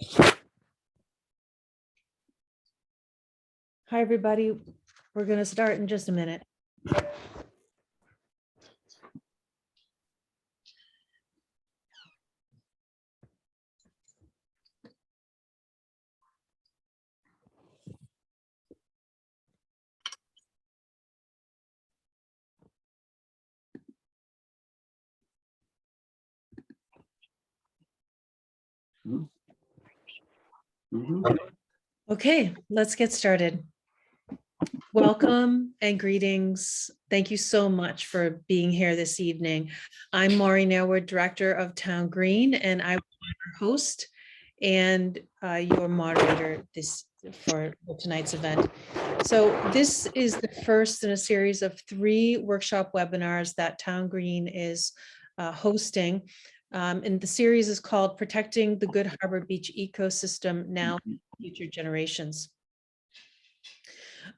Hi, everybody. We're going to start in just a minute. Okay, let's get started. Welcome and greetings. Thank you so much for being here this evening. I'm Maureen Aylward, Director of Town Green, and I will be your host and your moderator for tonight's event. So this is the first in a series of 3 workshop webinars that Town Green is hosting. And the series is called Protecting the Good Harbor Beach Ecosystem Now for Future Generations.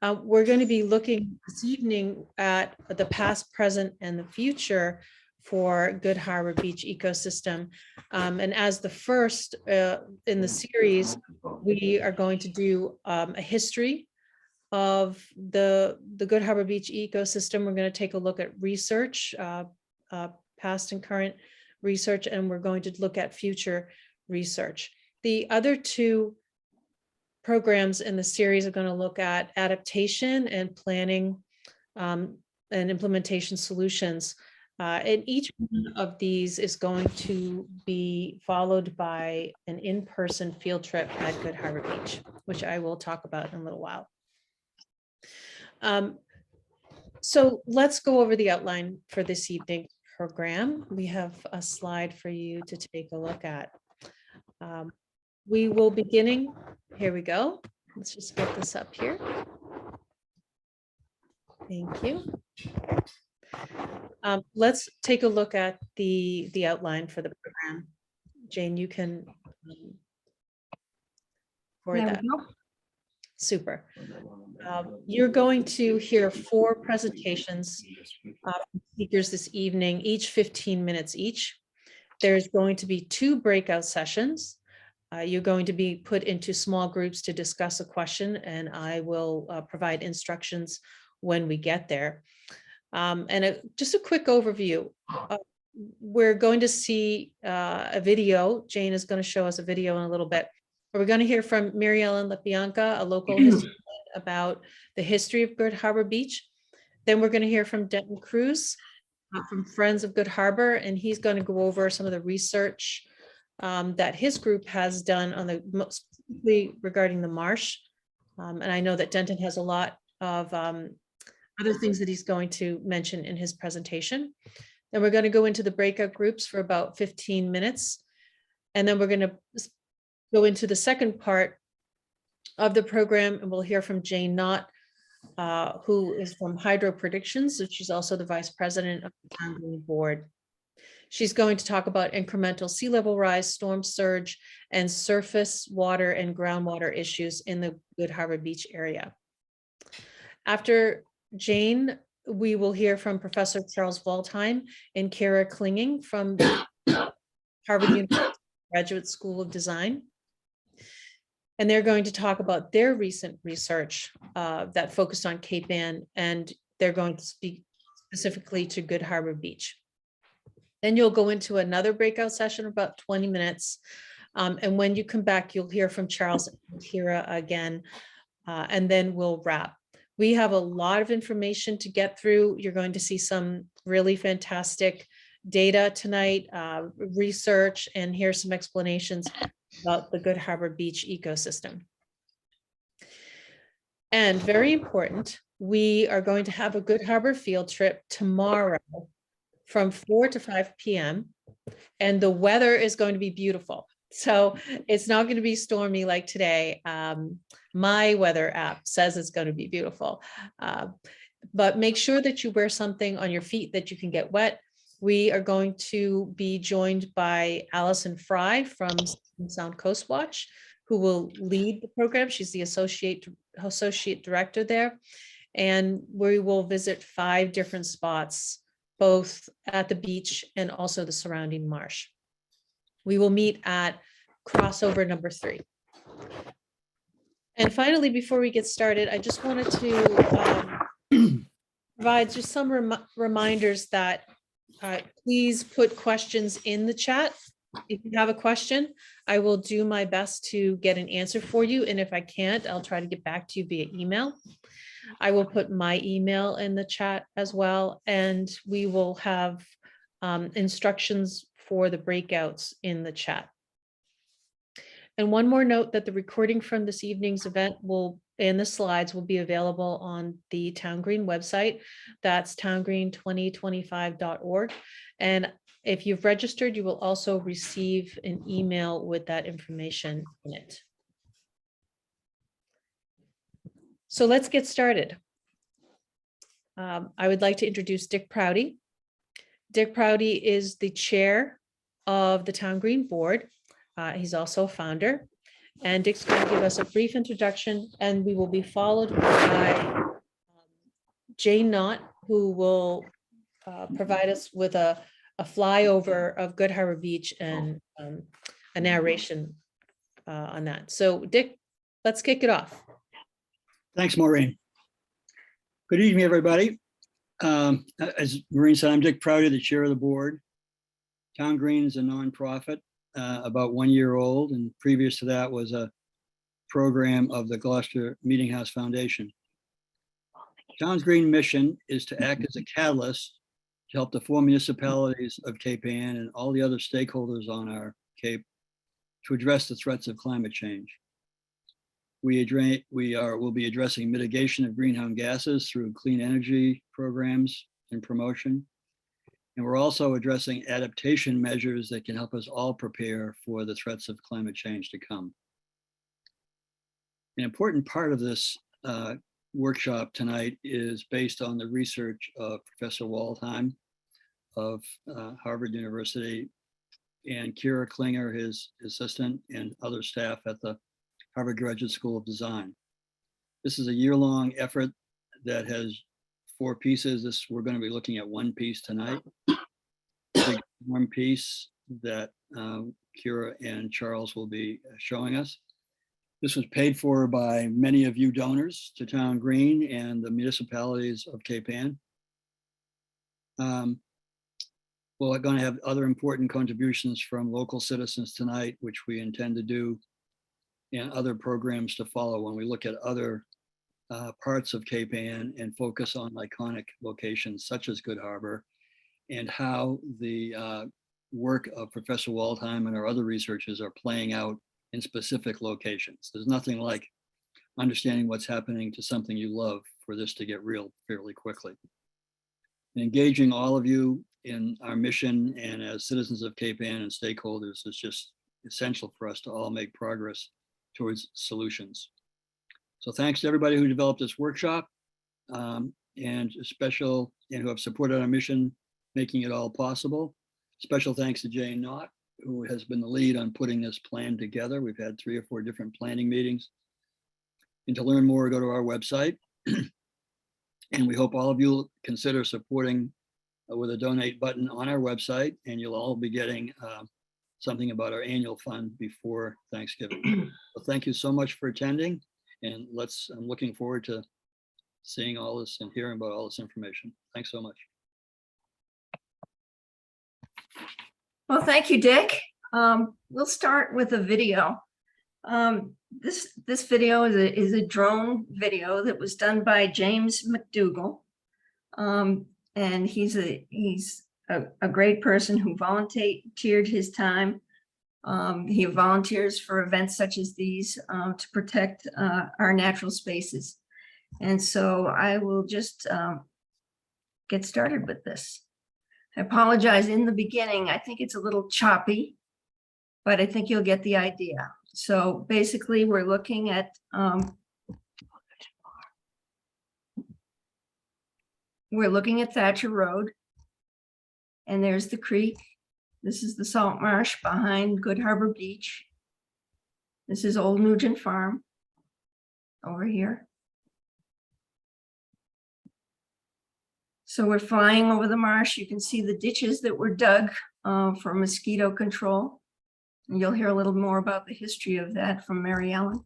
We're going to be looking this evening at the past, present, and the future for Good Harbor Beach ecosystem. And as the first in the series, we are going to do a history of the Good Harbor Beach ecosystem. We're going to take a look at research, past and current research, and we're going to look at future research. The other 2 programs in the series are going to look at adaptation and planning and implementation solutions. And each one of these is going to be followed by an in-person field trip at Good Harbor Beach, which I will talk about in a little while. So let's go over the outline for this evening's program. We have a slide for you to take a look at. We will beginning, here we go. Let's just get this up here. Thank you. Let's take a look at the outline for the program. Jayne, you can forward that. Super. You're going to hear 4 presentations from speakers this evening, each 15 minutes each. There's going to be 2 breakout sessions. You're going to be put into small groups to discuss a question, and I will provide instructions when we get there. And just a quick overview. We're going to see a video. Jayne is going to show us a video in a little bit. We're going to hear from Ellen Lepionka, a local historian, about the history of Good Harbor Beach. Then we're going to hear from Denton from Friends of Good Harbor, and he's going to go over some of the research that his group has done on specifically regarding the marsh. And I know that Denton has a lot of other things that he's going to mention in his presentation. Then we're going to go into the breakout groups for about 15 minutes. And then we're going to go into the second part of the program, and we'll hear from Jayne Knott, who is from HydroPredictions, and she's also the vice president of the Town Green Board. She's going to talk about incremental sea level rise, storm surge, and surface water and groundwater issues in the Good Harbor Beach area. After Jayne, we will hear from Professor Charles Waldheim and Kara Klinging from Harvard University Graduate School of Design. And they're going to talk about their recent research that focused on Cape Ann, and they're going to speak specifically to Good Harbor Beach. Then you'll go into another breakout session about 20 minutes. And when you come back, you'll hear from Charles and Kira again, and then we'll wrap. We have a lot of information to get through. You're going to see some really fantastic data tonight, research, and hear some explanations about the Good Harbor Beach ecosystem. And very important, we are going to have a Good Harbor field trip tomorrow from 4 to 5 p.m. and the weather is going to be beautiful. So it's not going to be stormy like today. My weather app says it's going to be beautiful, but make sure that you wear something on your feet that you can get wet. We are going to be joined by Allison Fry from Sound Coast Watch, who will lead the program. She's the associate director there. And we will visit 5 different spots, both at the beach and also the surrounding marsh. We will meet at crossover number 3. And finally, before we get started, I just wanted to provide just some reminders that please put questions in the chat. If you have a question, I will do my best to get an answer for you. And if I can't, I'll try to get back to you via email. I will put my email in the chat as well, and we will have instructions for the breakouts in the chat. And one more note that the recording from this evening's event and the slides will be available on the Town Green website. That's towngreen2025.org. And if you've registered, you will also receive an email with that information in it. So let's get started. I would like to introduce Dick Prouty. Dick Prouty is the chair of the Town Green Board. He's also a founder. And Dick's going to give us a brief introduction, and we will be followed by Jayne Knott, who will provide us with a flyover of GoodHarbor Beach and a narration on that. So Dick, let's kick it off. Thanks, Maureen. Good evening, everybody. As Maureen said, I'm Dick Prouty, the chair of the board. Town Green is a nonprofit, about 1 year old, and previous to that was a program of the Gloucester Meeting House Foundation. Town Green mission is to act as a catalyst to help the 4 municipalities of Cape Ann and all the other stakeholders on our Cape to address the threats of climate change. We'll be addressing mitigation of greenhouse gases through clean energy programs and promotion. And we're also addressing adaptation measures that can help us all prepare for the threats of climate change to come. An important part of this workshop tonight is based on the research of Professor Waldheim of Harvard University and Kira Klinger, his assistant, and other staff at the Harvard Graduate School of Design. This is a year-long effort that has 4 pieces. We're going to be looking at one piece tonight. One piece that Kira and Charles will be showing us. This was paid for by many of you donors to Town Green and the municipalities of Cape Ann. We're going to have other important contributions from local citizens tonight, which we intend to do, and other programs to follow when we look at other parts of Cape Ann and focus on iconic locations such as GoodHarbor and how the work of Professor Waldheim and our other researchers are playing out in specific locations. There's nothing like understanding what's happening to something you love for this to get real fairly quickly. And engaging all of you in our mission and as citizens of Cape Ann and stakeholders is just essential for us to all make progress towards solutions. So thanks to everybody who developed this workshop and who have supported our mission, making it all possible. Special thanks to Jayne Knott, who has been the lead on putting this plan together. We've had 3 or 4 different planning meetings. And to learn more, go to our website. And we hope all of you will consider supporting with a donate button on our website, and you'll all be getting something about our annual fund before Thanksgiving. So thank you so much for attending, and I'm looking forward to seeing all this and hearing about all this information. Thanks so much. Well, thank you, Dick. We'll start with a video. This video is a drone video that was done by James McDougall. And he's a great person who volunteered his time. He volunteers for events such as these to protect our natural spaces. And so I will just get started with this. I apologize in the beginning. I think it's a little choppy, but I think you'll get the idea. So basically, we're looking at Thatcher Road, and there's the creek. This is the salt marsh behind GoodHarbor Beach. This is Old Nugent Farm over here. So we're flying over the marsh. You can see the ditches that were dug for mosquito control. And you'll hear a little more about the history of that from Mary Ellen.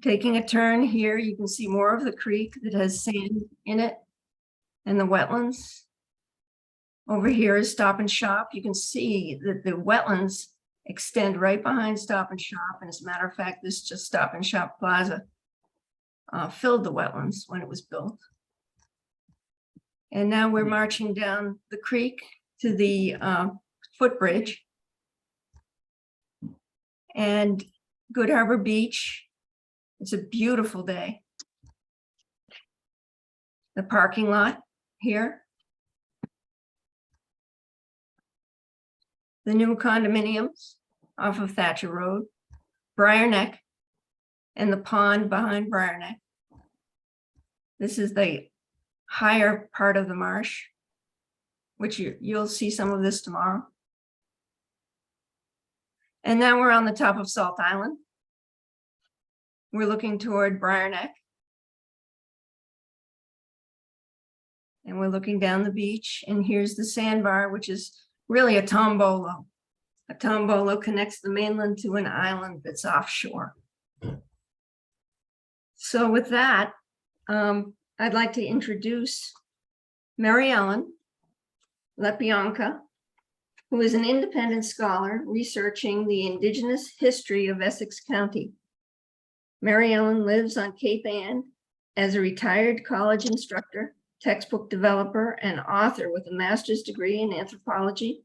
Taking a turn here, you can see more of the creek that has sand in it and the wetlands. Over here is Stop and Shop. You can see that the wetlands extend right behind Stop and Shop. And as a matter of fact, this just Stop and Shop Plaza filled the wetlands when it was built. And now we're marching down the creek to the footbridge. And GoodHarbor Beach. It's a beautiful day. The parking lot here. The new condominiums off of Thatcher Road, Briar Neck, and the pond behind Briar Neck. This is the higher part of the marsh, which you'll see some of this tomorrow. And now we're on the top of Salt Island. We're looking toward Briar Neck. And we're looking down the beach, and here's the sandbar, which is really a tombolo. A tombolo connects the mainland to an island that's offshore. So with that, I'd like to introduce Mary Ellen Lepionka, who is an independent scholar researching the indigenous history of Essex County. Mary Ellen lives on Cape Ann as a retired college instructor, textbook developer, and author with a master's degree in anthropology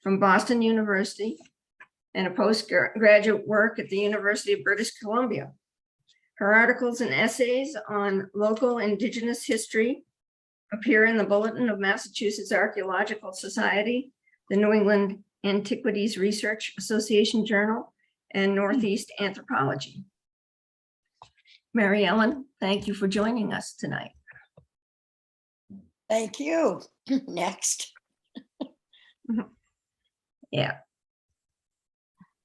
from Boston University and a postgraduate work at the University of British Columbia. Her articles and essays on local indigenous history appear in the Bulletin of Massachusetts Archaeological Society, the New England Antiquities Research Association Journal, and Northeast Anthropology. Mary Ellen, thank you for joining us tonight. Thank you. Next. Yeah.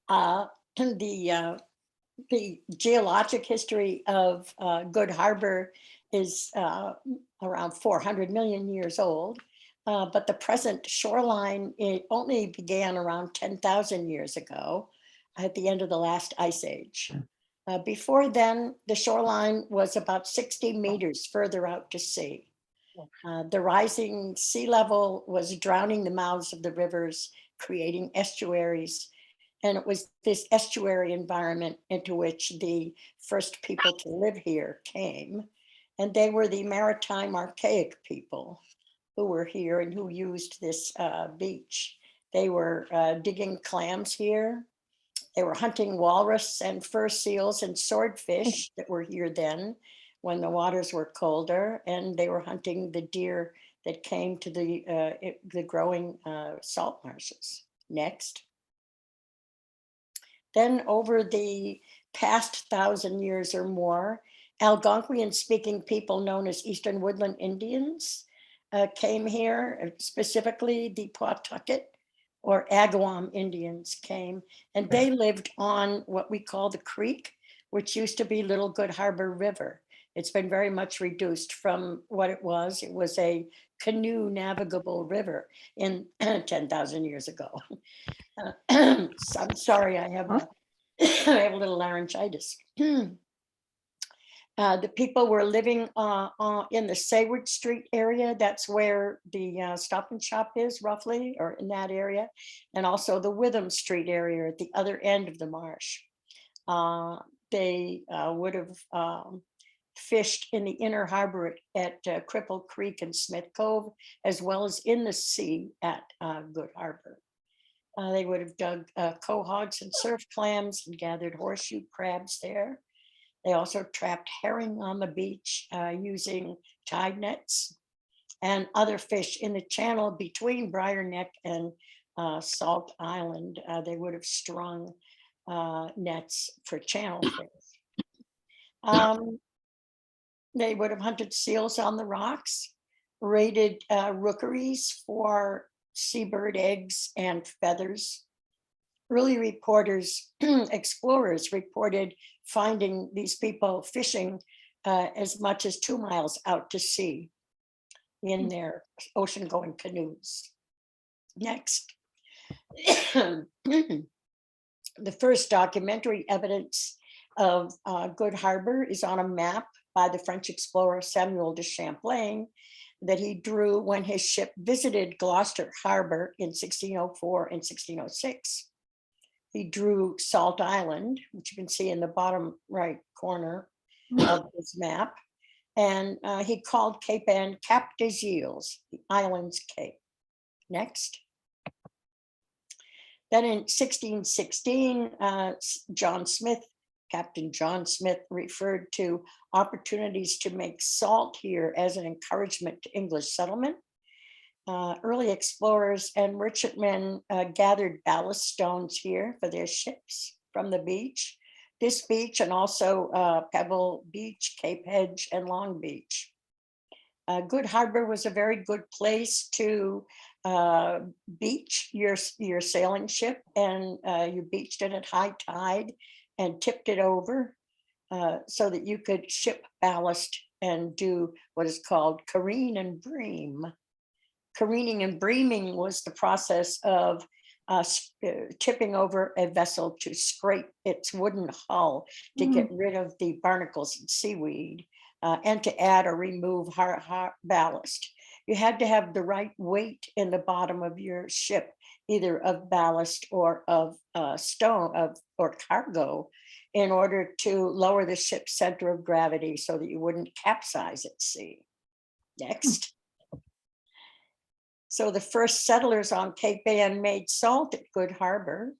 The geologic history of GoodHarbor is around 400 million years old, but the present shoreline, it only began around 10,000 years ago at the end of the last ice age. Before then, the shoreline was about 60 meters further out to sea. The rising sea level was drowning the mouths of the rivers, creating estuaries. And it was this estuary environment into which the first people to live here came. And they were the maritime archaic people who were here and who used this beach. They were digging clams here. They were hunting walrus and fur seals and swordfish that were here then when the waters were colder. And they were hunting the deer that came to the growing salt marshes. Next. Then over the past 1,000 years or more, Algonquian-speaking people known as Eastern Woodland Indians came here, specifically the Pawtucket or Agawam Indians came, and they lived on what we call the creek, which used to be Little GoodHarbor River. It's been very much reduced from what it was. It was a canoe navigable river in 10,000 years ago. I'm sorry, I have a little laryngitis. The people were living in the Sayward Street area. That's where the Stop and Shop is, roughly, or in that area, and also the Witham Street area at the other end of the marsh. They would have fished in the inner harbor at Cripple Creek and Smith Cove, as well as in the sea at GoodHarbor. They would have dug quahogs and surf clams and gathered horseshoe crabs there. They also trapped herring on the beach using tide nets and other fish in the channel between Briar Neck and Salt Island. They would have strung nets for channel fish. They would have hunted seals on the rocks, raided rookeries for seabird eggs and feathers. Early reporters, explorers reported finding these people fishing as much as 2 miles out to sea in their ocean-going canoes. Next. The first documentary evidence of Good Harbor is on a map by the French explorer Samuel de Champlain that he drew when his ship visited Gloucester Harbor in 1604 and 1606. He drew Salt Island, which you can see in the bottom right corner of his map. And he called Cape Ann Cap des Îles, the island's cape. Next. Then in 1616, Captain John Smith referred to opportunities to make salt here as an encouragement to English settlement. Early explorers and merchantmen gathered ballast stones here for their ships from the beach. This beach and also Pebble Beach, Cape Hedge, and Long Beach. Good Harbor was a very good place to beach your sailing ship, and you beached it at high tide and tipped it over so that you could ship ballast and do what is called careen and bream. Careening and breaming was the process of tipping over a vessel to scrape its wooden hull to get rid of the barnacles and seaweed and to add or remove ballast. You had to have the right weight in the bottom of your ship, either of ballast or of stone or cargo, in order to lower the ship's center of gravity so that you wouldn't capsize at sea. Next. So the first settlers on Cape Ann made salt at Good Harbor,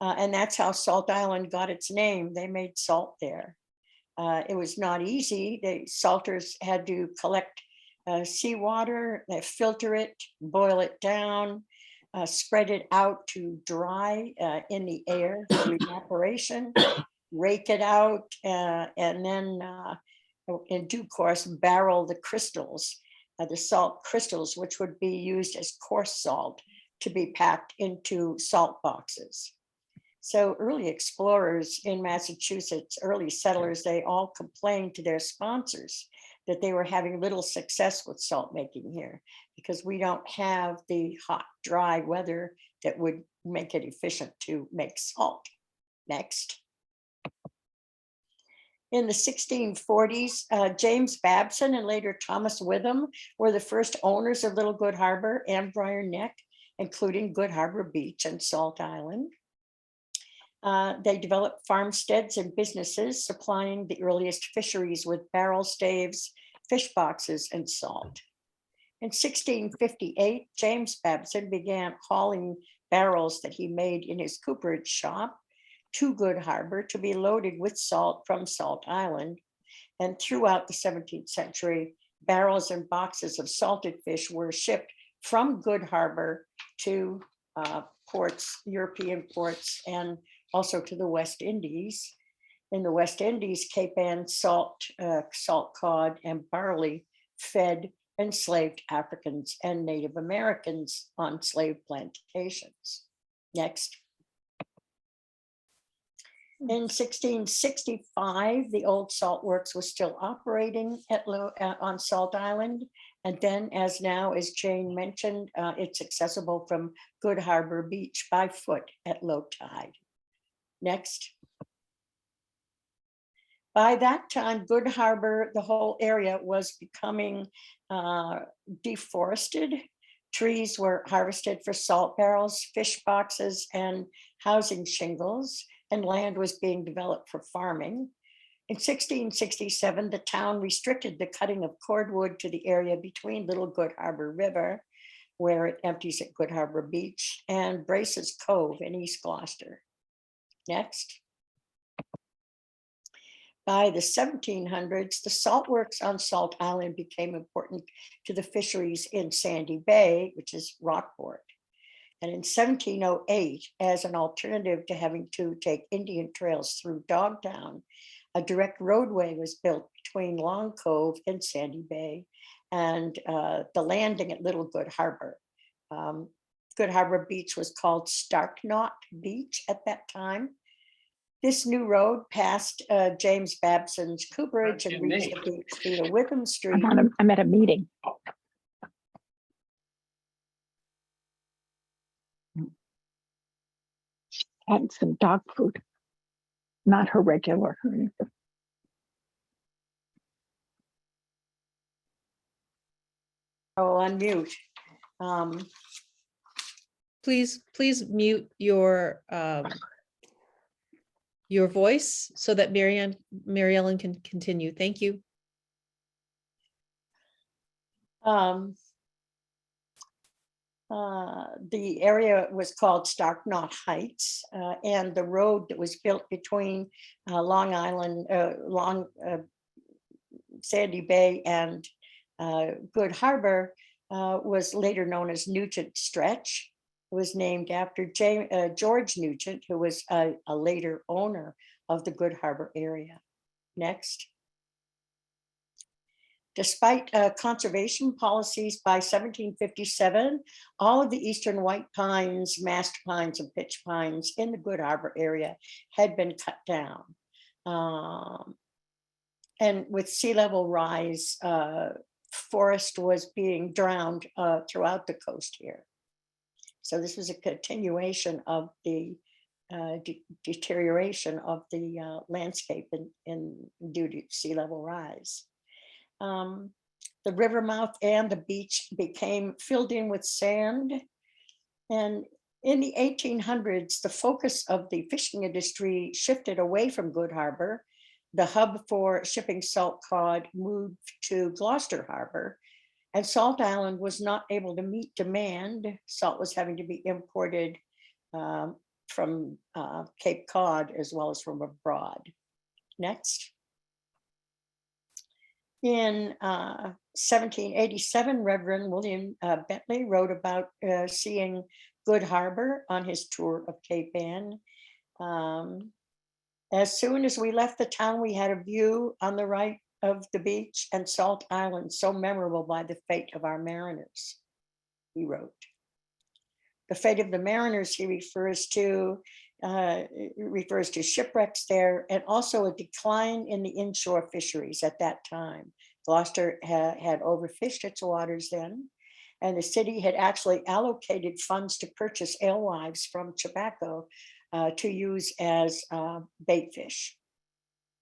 and that's how Salt Island got its name. They made salt there. It was not easy. The salters had to collect seawater, filter it, boil it down, spread it out to dry in the air for evaporation, rake it out, and then in due course, barrel the crystals. The salt crystals, which would be used as coarse salt to be packed into salt boxes. So early explorers in Massachusetts, early settlers, they all complained to their sponsors that they were having little success with salt making here because we don't have the hot, dry weather that would make it efficient to make salt. Next. In the 1640s, James Babson and later Thomas Witham were the first owners of Little Good Harbor and Briar Neck, including Good Harbor Beach and Salt Island. They developed farmsteads and businesses supplying the earliest fisheries with barrel staves, fish boxes, and salt. In 1658, James Babson began hauling barrels that he made in his cooperage shop to Good Harbor to be loaded with salt from Salt Island. And throughout the 17th century, barrels and boxes of salted fish were shipped from Good Harbor to ports, European ports, and also to the West Indies. In the West Indies, Cape Ann salt cod, and barley fed enslaved Africans and Native Americans on slave plantations. Next. In 1665, the old salt works was still operating on Salt Island. And then as now, as Jayne mentioned, it's accessible from Good Harbor Beach by foot at low tide. Next. By that time, Good Harbor, the whole area was becoming deforested. Trees were harvested for salt barrels, fish boxes, and housing shingles, and land was being developed for farming. In 1667, the town restricted the cutting of cordwood to the area between Little Good Harbor River, where it empties at Good Harbor Beach, and Brace's Cove in East Gloucester. Next. By the 1700s, the salt works on Salt Island became important to the fisheries in Sandy Bay, which is Rockport. And in 1708, as an alternative to having to take Indian trails through Dogtown, a direct roadway was built between Long Cove and Sandy Bay and the landing at Little Good Harbor. Good Harbor Beach was called Knott Beach at that time. This new road passed James Babson's cooperage and reached the beach via Wickham Street. I'm at a meeting. had some dog food, not her regular. I will unmute. Please mute your voice so that Mary Ellen can continue. Thank you. The area was called Knott Heights, and the road that was built between Long Island, Sandy Bay and Good Harbor was later known as Nugent Stretch. It was named after George Nugent, who was a later owner of the Good Harbor area. Next. Despite conservation policies by 1757, all of the eastern white pines, mast pines, and pitch pines in the Good Harbor area had been cut down. And with sea level rise, forest was being drowned throughout the coast here. So this was a continuation of the deterioration of the landscape due to sea level rise. The river mouth and the beach became filled in with sand. And in the 1800s, the focus of the fishing industry shifted away from Good Harbor. The hub for shipping salt cod moved to Gloucester Harbor, and Salt Island was not able to meet demand. Salt was having to be imported from Cape Cod as well as from abroad. Next. In 1787, Reverend William Bentley wrote about seeing Good Harbor on his tour of Cape Ann. As soon as we left the town, we had a view on the right of the beach and Salt Island, so memorable by the fate of our mariners, he wrote. The fate of the mariners he refers to shipwrecks there, and also a decline in the inshore fisheries at that time. Gloucester had overfished its waters then, and the city had actually allocated funds to purchase alewives from Chabaco to use as bait fish.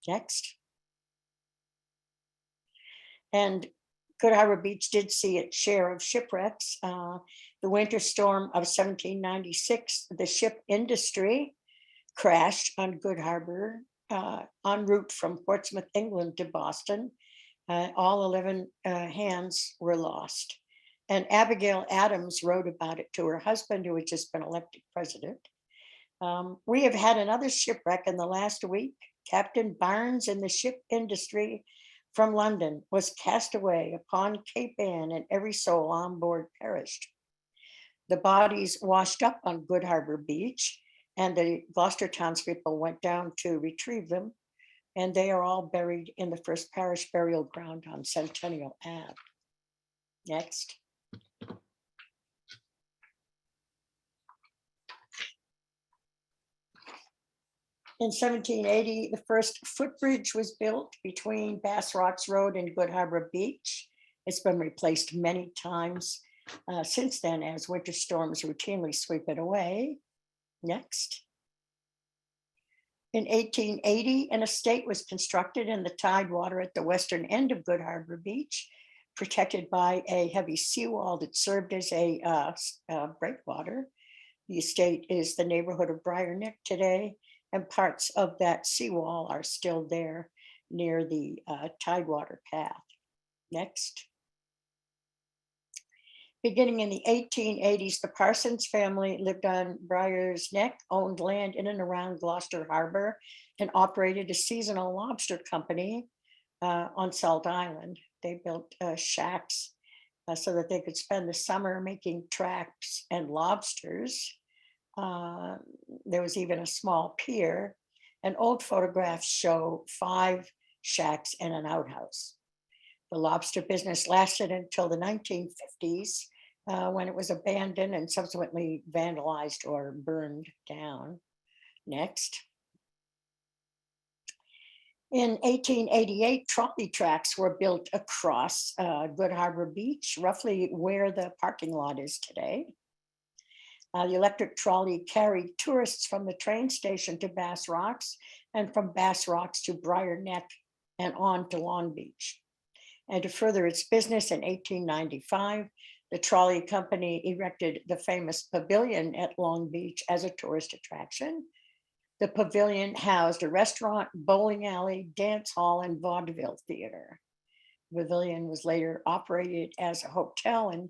Next. And Good Harbor Beach did see its share of shipwrecks. The winter storm of 1796, the ship industry crashed on Good Harbor en route from Portsmouth, England to Boston. All 11 hands were lost. And Abigail Adams wrote about it to her husband, who had just been elected president. We have had another shipwreck in the last week. Captain Barnes in the ship industry from London was cast away upon Cape Ann, and every soul on board perished. The bodies washed up on Good Harbor Beach, and the Gloucester townspeople went down to retrieve them, and they are all buried in the First Parish Burial Ground on Centennial Ave. Next. In 1780, the first footbridge was built between Bass Rocks Road and Good Harbor Beach. It's been replaced many times since then as winter storms routinely sweep it away. Next. In 1880, an estate was constructed in the tidewater at the western end of Good Harbor Beach, protected by a heavy seawall that served as a breakwater. The estate is the neighborhood of Briar Neck today, and parts of that seawall are still there near the tidewater path. Next. Beginning in the 1880s, the Parsons family lived on Briar's Neck, owned land in and around Gloucester Harbor, and operated a seasonal lobster company on Salt Island. They built shacks so that they could spend the summer making traps and lobsters. There was even a small pier, and old photographs show 5 shacks and an outhouse. The lobster business lasted until the 1950s, when it was abandoned and subsequently vandalized or burned down. Next. In 1888, trolley tracks were built across Good Harbor Beach, roughly where the parking lot is today. The electric trolley carried tourists from the train station to Bass Rocks and from Bass Rocks to Briar Neck and on to Long Beach. And to further its business in 1895, the trolley company erected the famous pavilion at Long Beach as a tourist attraction. The pavilion housed a restaurant, bowling alley, dance hall, and vaudeville theater. The pavilion was later operated as a hotel and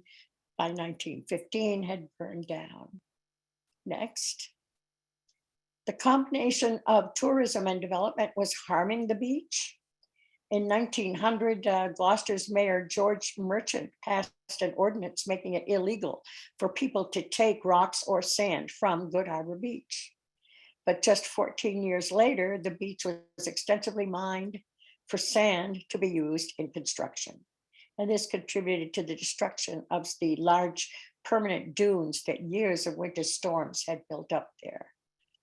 by 1915 had burned down. Next. The combination of tourism and development was harming the beach. In 1900, Gloucester's Mayor George Merchant passed an ordinance making it illegal for people to take rocks or sand from GoodHarbor Beach. But just 14 years later, the beach was extensively mined for sand to be used in construction. And this contributed to the destruction of the large permanent dunes that years of winter storms had built up there.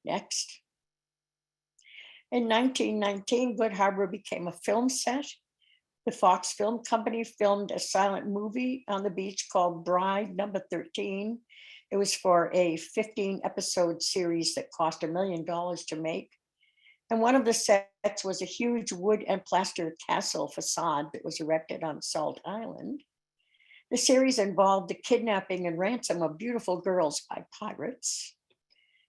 Next. In 1919, GoodHarbor became a film set. The Fox Film Company filmed a silent movie on the beach called Bride Number 13. It was for a 15-episode series that cost $1 million to make. And one of the sets was a huge wood and plaster castle facade that was erected on Salt Island. The series involved the kidnapping and ransom of beautiful girls by pirates.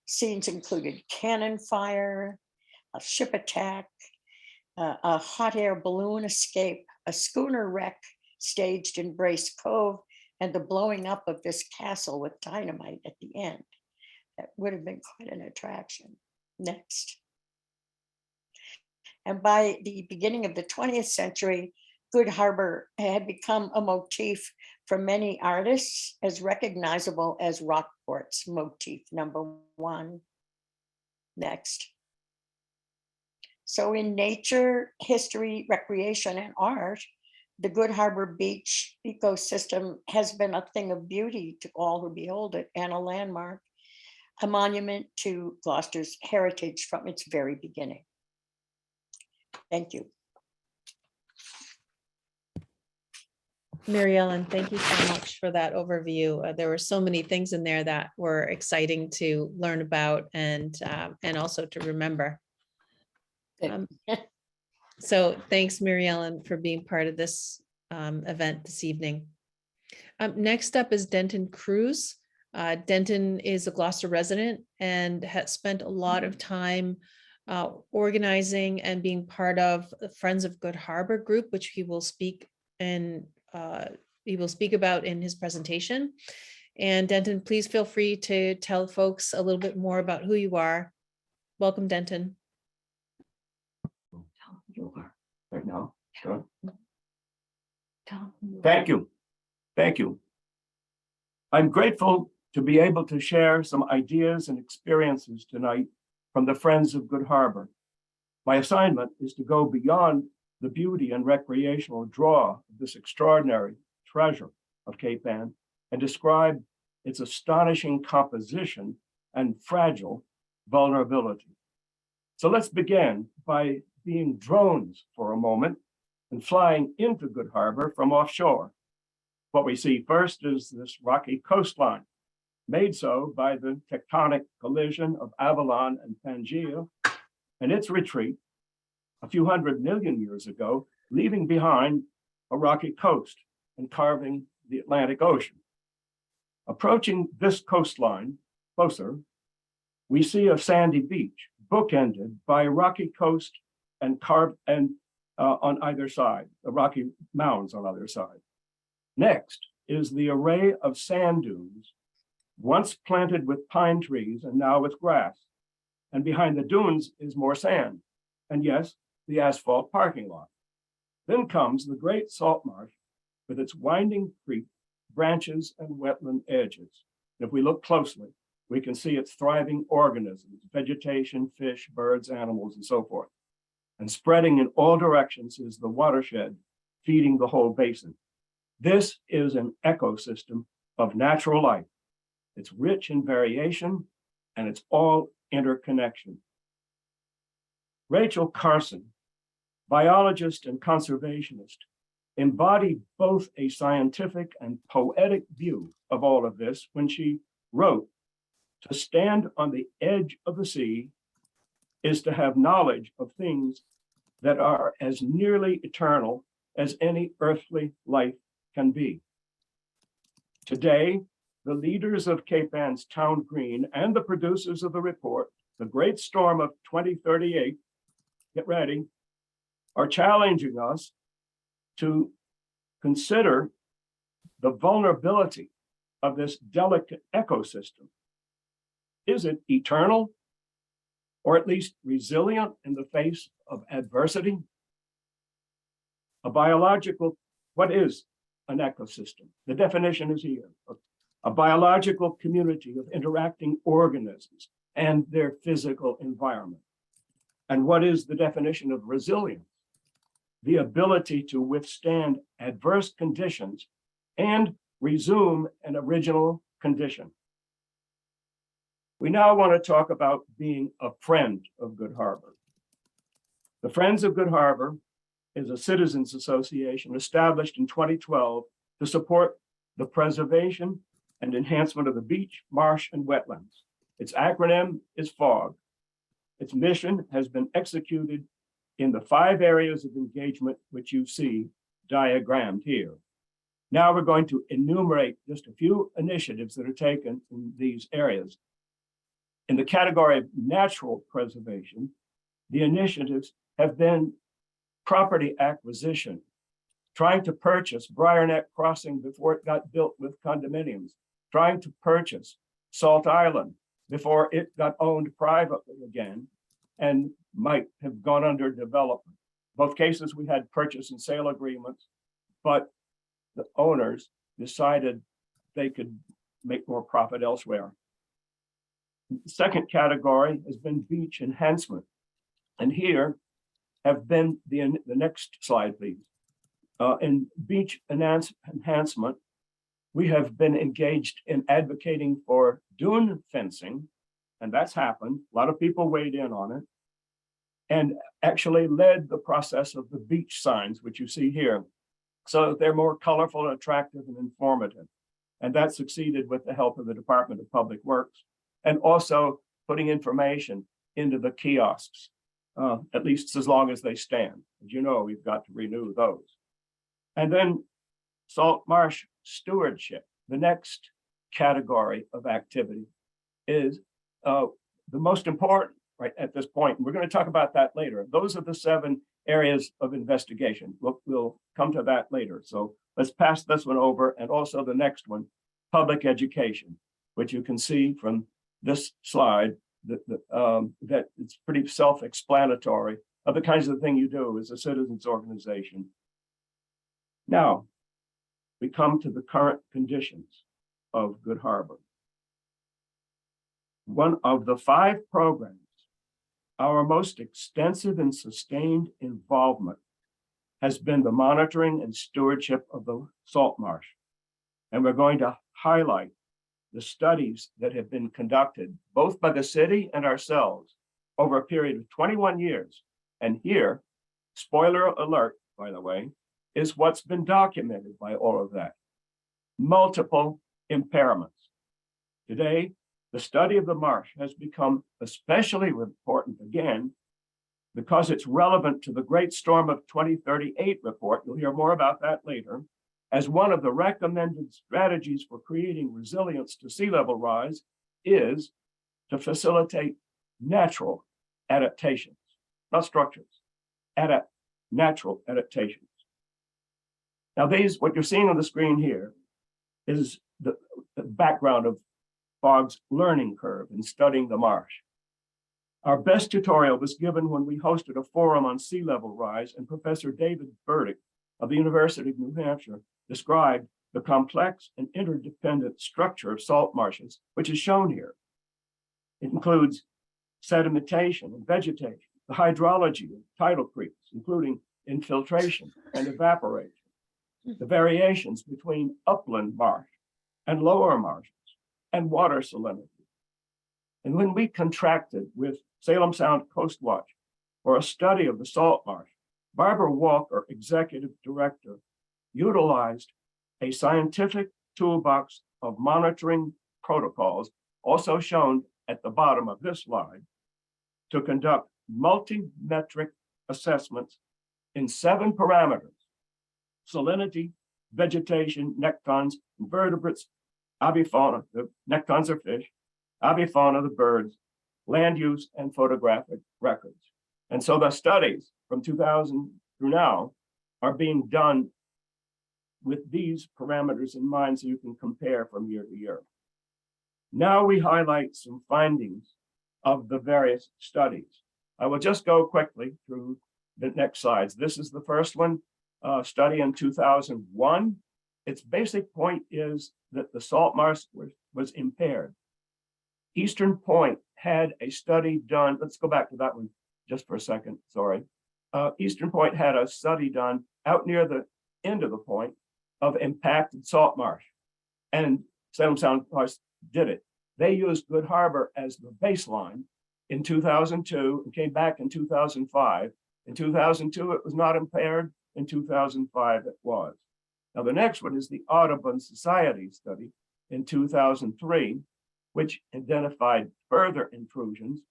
Scenes included cannon fire, a ship attack, a hot air balloon escape, a schooner wreck staged in Brace Cove, and the blowing up of this castle with dynamite at the end. That would have been quite an attraction. Next. And by the beginning of the 20th century, GoodHarbor had become a motif for many artists, as recognizable as Rockport's motif #1. Next. So in nature, history, recreation, and art, the GoodHarbor Beach ecosystem has been a thing of beauty to all who behold it, and a landmark, a monument to Gloucester's heritage from its very beginning. Thank you. Mary Ellen, thank you so much for that overview. There were so many things in there that were exciting to learn about and also to remember. So thanks, Mary Ellen, for being part of this event this evening. Next up is Denton Cruz. Denton is a Gloucester resident and has spent a lot of time organizing and being part of the Friends of GoodHarbor group, which he will speak about in his presentation. And Denton, please feel free to tell folks a little bit more about who you are. Welcome, Denton. Right now, sure. Thank you. Thank you. I'm grateful to be able to share some ideas and experiences tonight from the Friends of GoodHarbor. My assignment is to go beyond the beauty and recreational draw of this extraordinary treasure of Cape Ann and describe its astonishing composition and fragile vulnerability. So let's begin by being drones for a moment and flying into GoodHarbor from offshore. What we see first is this rocky coastline, made so by the tectonic collision of Avalon and Pangaea and its retreat a few 100 million years ago, leaving behind a rocky coast and carving the Atlantic Ocean. Approaching this coastline closer, we see a sandy beach, bookended by a rocky coast and carved on either side, the rocky mounds on either side. Next is the array of sand dunes, once planted with pine trees and now with grass. And behind the dunes is more sand. And yes, the asphalt parking lot. Then comes the great salt marsh with its winding creek, branches, and wetland edges. And if we look closely, we can see its thriving organisms, vegetation, fish, birds, animals, and so forth. And spreading in all directions is the watershed feeding the whole basin. This is an ecosystem of natural life. It's rich in variation, and it's all interconnection. Rachel Carson, biologist and conservationist, embodied both a scientific and poetic view of all of this when she wrote To stand on the edge of the sea is to have knowledge of things that are as nearly eternal as any earthly life can be. Today, the leaders of Cape Ann's Town Green and the producers of the report, The Great Storm of 2038, get ready, are challenging us to consider the vulnerability of this delicate ecosystem. Is it eternal, or at least resilient in the face of adversity? What is an ecosystem? The definition is here. A biological community of interacting organisms and their physical environment. And what is the definition of resilience? The ability to withstand adverse conditions and resume an original condition. We now want to talk about being a friend of GoodHarbor. The Friends of GoodHarbor is a citizens association established in 2012 to support the preservation and enhancement of the beach, marsh, and wetlands. Its acronym is FOG. Its mission has been executed in the 5 areas of engagement which you see diagrammed here. Now we're going to enumerate just a few initiatives that are taken in these areas. In the category of natural preservation, the initiatives have been property acquisition, trying to purchase Briarneck Crossing before it got built with condominiums, trying to purchase Salt Island before it got owned privately again and might have gone under development. Both cases we had purchase and sale agreements, but the owners decided they could make more profit elsewhere. The second category has been beach enhancement. And here have been the next slide, please. In beach enhancement, we have been engaged in advocating for dune fencing, and that's happened. A lot of people weighed in on it and actually led the process of the beach signs, which you see here. So they're more colorful, and attractive, and informative. And that succeeded with the help of the Department of Public Works, and also putting information into the kiosks, at least as long as they stand. As you know, we've got to renew those. And then salt marsh stewardship. The next category of activity is the most important right at this point. And we're going to talk about that later. Those are the 7 areas of investigation. We'll come to that later. So let's pass this one over, and also the next one, public education, which you can see from this slide that it's pretty self-explanatory of the kinds of thing you do as a citizens organization. Now, we come to the current conditions of GoodHarbor. One of the 5 programs, our most extensive and sustained involvement has been the monitoring and stewardship of the salt marsh. And we're going to highlight the studies that have been conducted both by the city and ourselves over a period of 21 years. And here, spoiler alert, by the way, is what's been documented by all of that. Multiple impairments. Today, the study of the marsh has become especially important again because it's relevant to the Great Storm of 2038 report. You'll hear more about that later, as one of the recommended strategies for creating resilience to sea level rise is to facilitate natural adaptations, not structures, natural adaptations. Now what you're seeing on the screen here is the background of FOG's learning curve in studying the marsh. Our best tutorial was given when we hosted a forum on sea level rise, and Professor David Burdick of the University of New Hampshire described the complex and interdependent structure of salt marshes, which is shown here. It includes sedimentation and vegetation, the hydrology of tidal creeks, including infiltration and evaporation, the variations between upland marsh and lower marshes, and water salinity. And when we contracted with Salem Sound Coast Watch for a study of the salt marsh, Barbara Walker, executive director, utilized a scientific toolbox of monitoring protocols also shown at the bottom of this slide, to conduct multi-metric assessments in 7 parameters: salinity, vegetation, nectons, invertebrates, avifauna, the nectons are fish, avifauna, the birds, land use, and photographic records. And so the studies from 2000 through now are being done with these parameters in mind so you can compare from year to year. Now we highlight some findings of the various studies. I will just go quickly through the next slides. This is the first one, study in 2001. Its basic point is that the salt marsh was impaired. Eastern Point had a study done. Let's go back to that one just for a second, sorry. Eastern Point had a study done out near the end of the point of impacted salt marsh, and Salem Sound Marsh did it. They used GoodHarbor as the baseline in 2002 and came back in 2005. In 2002, it was not impaired. In 2005, it was. Now, the next one is the Audubon Society study in 2003, which identified further intrusions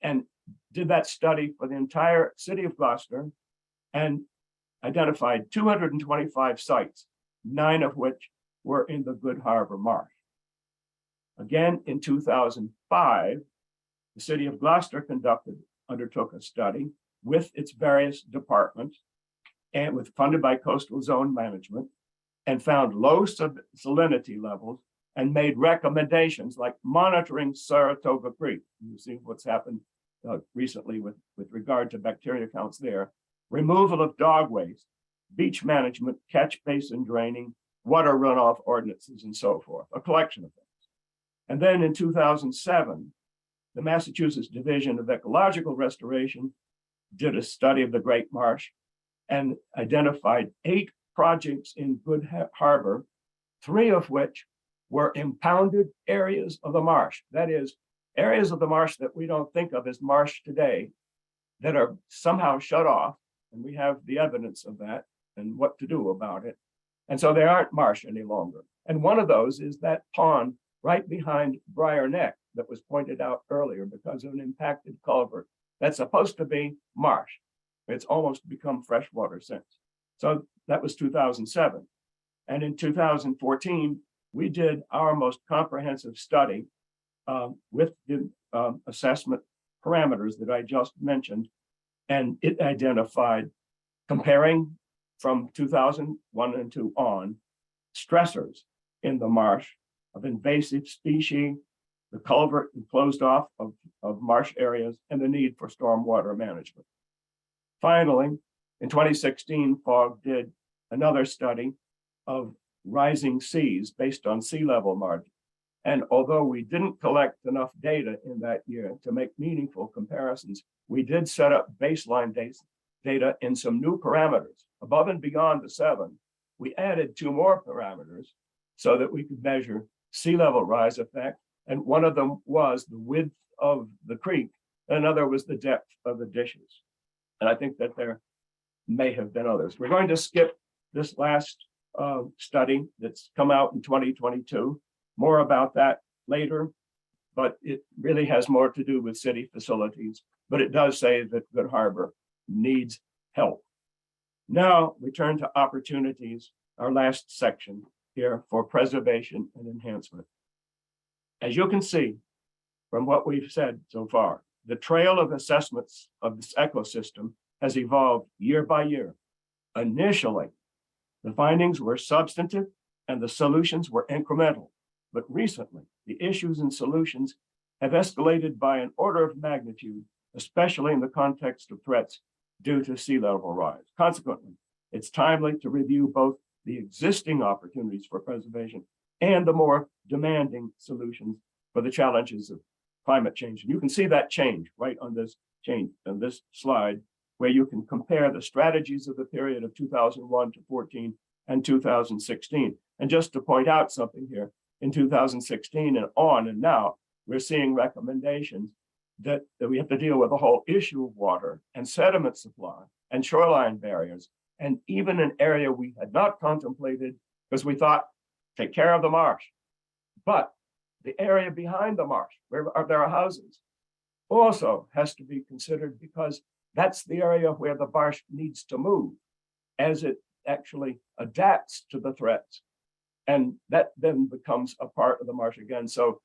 and did that study for the entire city of Gloucester and identified 225 sites, 9 of which were in the GoodHarbor Marsh. Again, in 2005, the city of Gloucester undertook a study with its various departments and funded by Coastal Zone Management, and found low salinity levels and made recommendations like monitoring Saratoga Creek. You see what's happened recently with regard to bacteria counts there, removal of dog waste, beach management, catch basin draining, water runoff ordinances, and so forth, a collection of things. And then in 2007, the Massachusetts Division of Ecological Restoration did a study of the Great Marsh and identified 8 projects in GoodHarbor, 3 of which were impounded areas of the marsh. That is, areas of the marsh that we don't think of as marsh today that are somehow shut off, and we have the evidence of that and what to do about it. And so they aren't marsh any longer. And one of those is that pond right behind Briar Neck that was pointed out earlier because of an impacted culvert. That's supposed to be marsh. It's almost become freshwater since. So that was 2007. And in 2014, we did our most comprehensive study with the assessment parameters that I just mentioned. And it identified, comparing from 2001 and 2 on, stressors in the marsh of invasive species, the culvert closed off of marsh areas, and the need for stormwater management. Finally, in 2016, FOG did another study of rising seas based on sea level margin. And although we didn't collect enough data in that year to make meaningful comparisons, we did set up baseline data in some new parameters. Above and beyond the 7, we added 2 more parameters so that we could measure sea level rise effect. And one of them was the width of the creek, and another was the depth of the dishes. And I think that there may have been others. We're going to skip this last study that's come out in 2022. More about that later, but it really has more to do with city facilities. But it does say that GoodHarbor needs help. Now we turn to opportunities, our last section here for preservation and enhancement. As you can see from what we've said so far, the trail of assessments of this ecosystem has evolved year by year. Initially, the findings were substantive and the solutions were incremental. But recently, the issues and solutions have escalated by an order of magnitude, especially in the context of threats due to sea level rise. Consequently, it's timely to review both the existing opportunities for preservation and the more demanding solutions for the challenges of climate change. And you can see that change right on this slide, where you can compare the strategies of the period of 2001 to 14 and 2016. And just to point out something here, in 2016 and on and now, we're seeing recommendations that we have to deal with the whole issue of water and sediment supply and shoreline barriers, and even an area we had not contemplated because we thought, take care of the marsh. But the area behind the marsh, where there are houses, also has to be considered, because that's the area where the marsh needs to move as it actually adapts to the threats. And that then becomes a part of the marsh again. So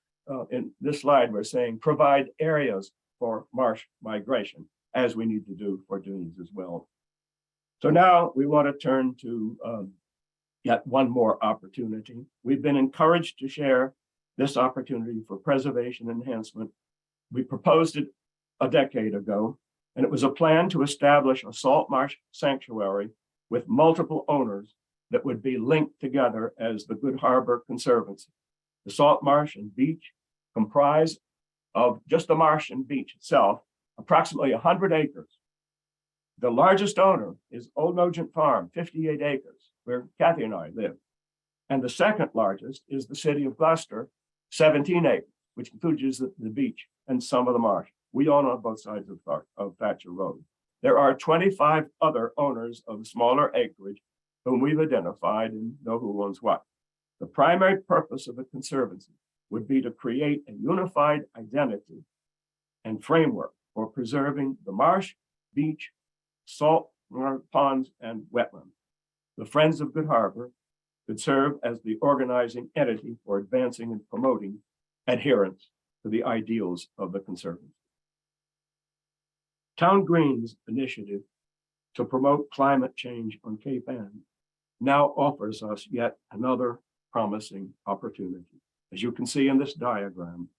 in this slide, we're saying provide areas for marsh migration, as we need to do for dunes as well. So now we want to turn to yet one more opportunity. We've been encouraged to share this opportunity for preservation enhancement. We proposed it a decade ago, and it was a plan to establish a salt marsh sanctuary with multiple owners that would be linked together as the GoodHarbor Conservancy. The salt marsh and beach comprise of just the marsh and beach itself, approximately 100 acres. The largest owner is Old Nogent Farm, 58 acres, where Kathy and I live. And the second largest is the city of Gloucester, 17 acres, which includes the beach and some of the marsh. We own on both sides of Thatcher Road. There are 25 other owners of smaller acreage whom we've identified and know who owns what. The primary purpose of the Conservancy would be to create a unified identity and framework for preserving the marsh, beach, salt ponds, and wetlands. The Friends of GoodHarbor could serve as the organizing entity for advancing and promoting adherence to the ideals of the Conservancy. Town Green's initiative to promote climate change on Cape Ann now offers us yet another promising opportunity. As you can see in this diagram,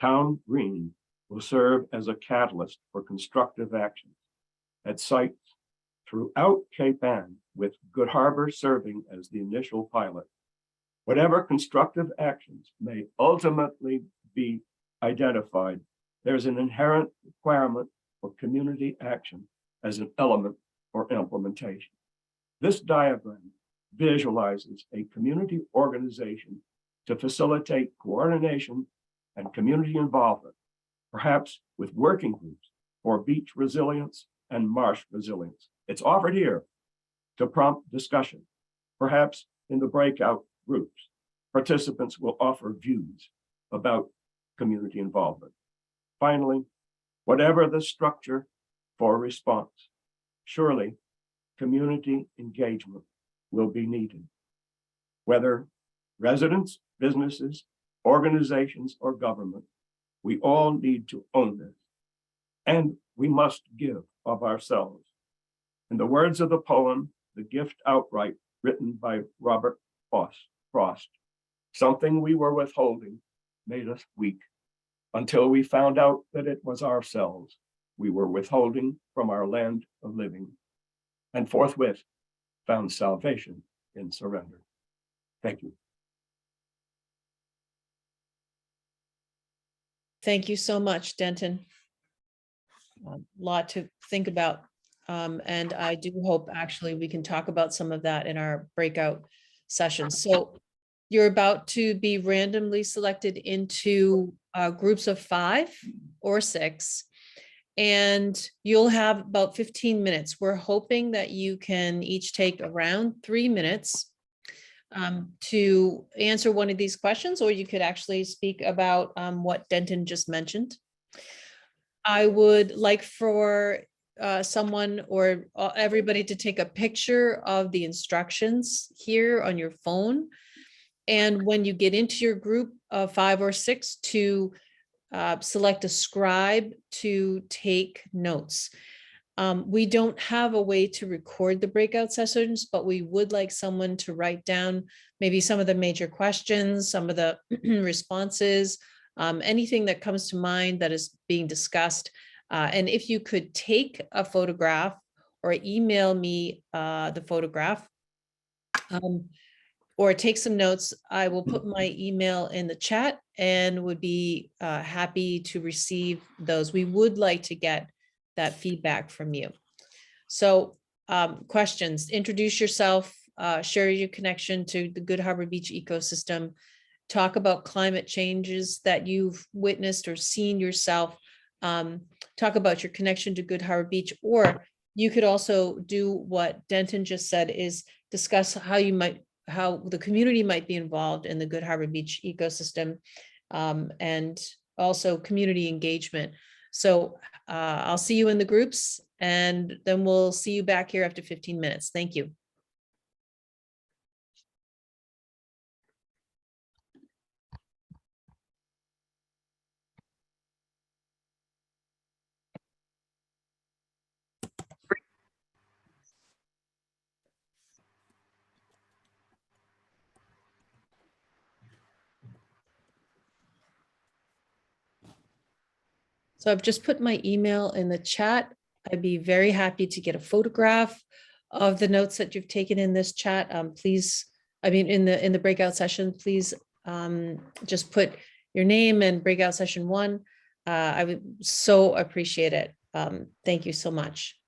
Town Green will serve as a catalyst for constructive action at sites throughout Cape Ann, with GoodHarbor serving as the initial pilot. Whatever constructive actions may ultimately be identified, there's an inherent requirement for community action as an element for implementation. This diagram visualizes a community organization to facilitate coordination and community involvement, perhaps with working groups for beach resilience and marsh resilience. It's offered here to prompt discussion. Perhaps in the breakout groups, participants will offer views about community involvement. Finally, whatever the structure for response, surely community engagement will be needed. Whether residents, businesses, organizations, or government, we all need to own this. And we must give of ourselves. In the words of the poem, The Gift Outright, written by Robert Frost, something we were withholding made us weak until we found out that it was ourselves we were withholding from our land of living, and forthwith found salvation in surrender. Thank you. Thank you so much, Denton. A lot to think about. And I do hope actually we can talk about some of that in our breakout sessions. So you're about to be randomly selected into groups of 5 or 6, and you'll have about 15 minutes. We're hoping that you can each take around 3 minutes to answer one of these questions, or you could actually speak about what Denton just mentioned. I would like for someone or everybody to take a picture of the instructions here on your phone. And when you get into your group of 5 or 6, to select a scribe to take notes. We don't have a way to record the breakout sessions, but we would like someone to write down maybe some of the major questions, some of the responses, anything that comes to mind that is being discussed. And if you could take a photograph or email me the photograph, or take some notes, I will put my email in the chat and would be happy to receive those. We would like to get that feedback from you. So questions, introduce yourself, share your connection to the GoodHarbor Beach ecosystem, talk about climate changes that you've witnessed or seen yourself, talk about your connection to GoodHarbor Beach, or you could also do what Denton just said, is discuss how the community might be involved in the GoodHarbor Beach ecosystem, and also community engagement. So I'll see you in the groups, and then we'll see you back here after 15 minutes. Thank you. So I've just put my email in the chat. I'd be very happy to get a photograph of the notes that you've taken in this chat. Please, I mean, in the breakout session, please just put your name and breakout session 1. I would so appreciate it. Thank you so much.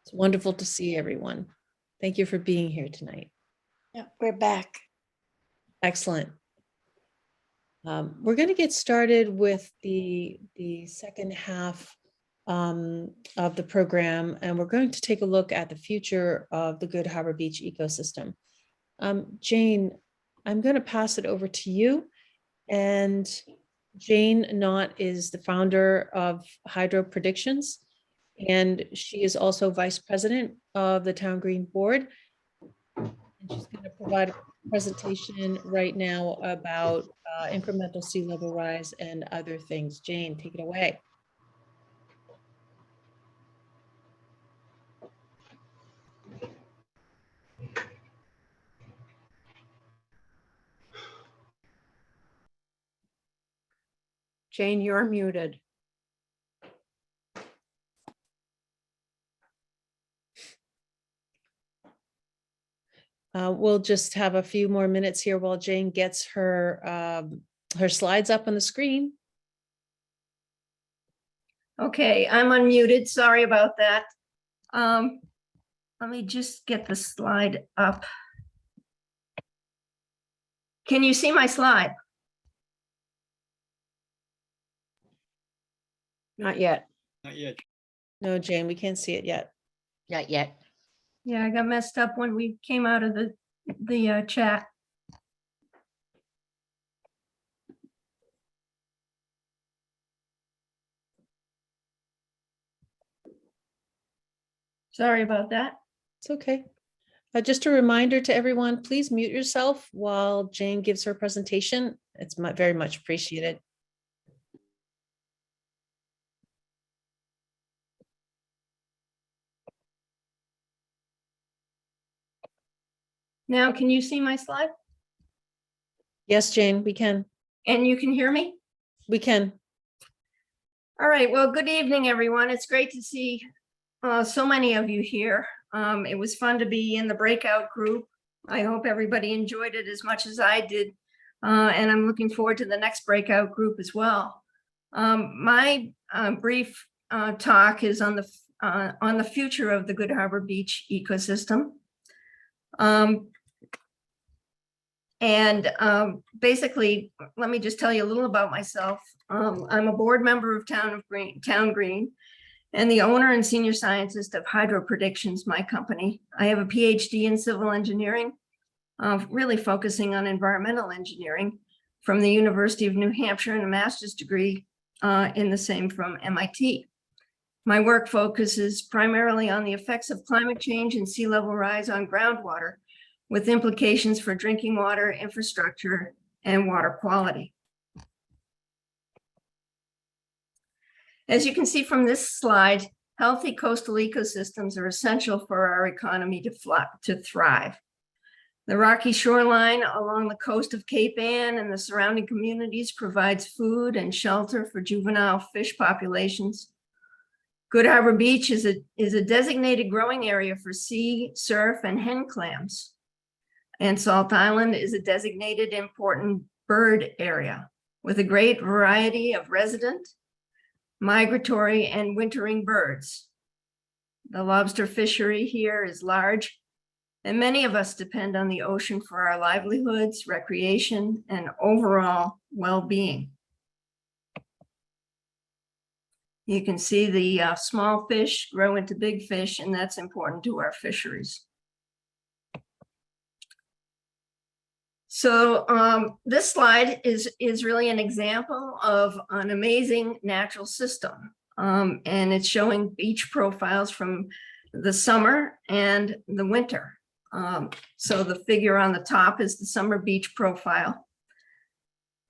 It's wonderful to see everyone. Thank you for being here tonight. Yeah, we're back. Excellent. We're going to get started with the second half of the program, and we're going to take a look at the future of the Good Harbor Beach ecosystem. Jayne, I'm going to pass it over to you. And Jayne Knott is the founder of HydroPredictions, and she is also vice president of the Town Green Board. And she's going to provide a presentation right now about incremental sea level rise and other things. Jayne, take it away. Jayne, you're muted. We'll just have a few more minutes here while Jayne gets her her slides up on the screen. Okay, I'm unmuted. Sorry about that. Let me just get the slide up. Can you see my slide? Not yet. Not yet. No, Jayne, we can't see it yet. Not yet. Yeah, I got messed up when we came out of the chat. Sorry about that. It's okay. Just a reminder to everyone, please mute yourself while Jayne gives her presentation. It's very much appreciated. Now, can you see my slide? Yes, Jayne, we can. And you can hear me? We can. All right, well, good evening, everyone. It's great to see so many of you here. It was fun to be in the breakout group. I hope everybody enjoyed it as much as I did. And I'm looking forward to the next breakout group as well. My brief talk is on the future of the Good Harbor Beach ecosystem. Basically, let me just tell you a little about myself. I'm a board member of Town Green, and the owner and senior scientist of HydroPredictions, my company. I have a PhD in civil engineering, really focusing on environmental engineering from the University of New Hampshire, and a master's degree in the same from MIT. My work focuses primarily on the effects of climate change and sea level rise on groundwater, with implications for drinking water, infrastructure, and water quality. As you can see from this slide, healthy coastal ecosystems are essential for our economy to thrive. The rocky shoreline along the coast of Cape Ann and the surrounding communities provides food and shelter for juvenile fish populations. Good Harbor Beach is a designated growing area for sea, surf, and hen clams. And Salt Island is a designated important bird area with a great variety of resident, migratory, and wintering birds. The lobster fishery here is large, and many of us depend on the ocean for our livelihoods, recreation, and overall well-being. You can see the small fish grow into big fish, and that's important to our fisheries. So this slide is really an example of an amazing natural system. And it's showing beach profiles from the summer and the winter. So the figure on the top is the summer beach profile.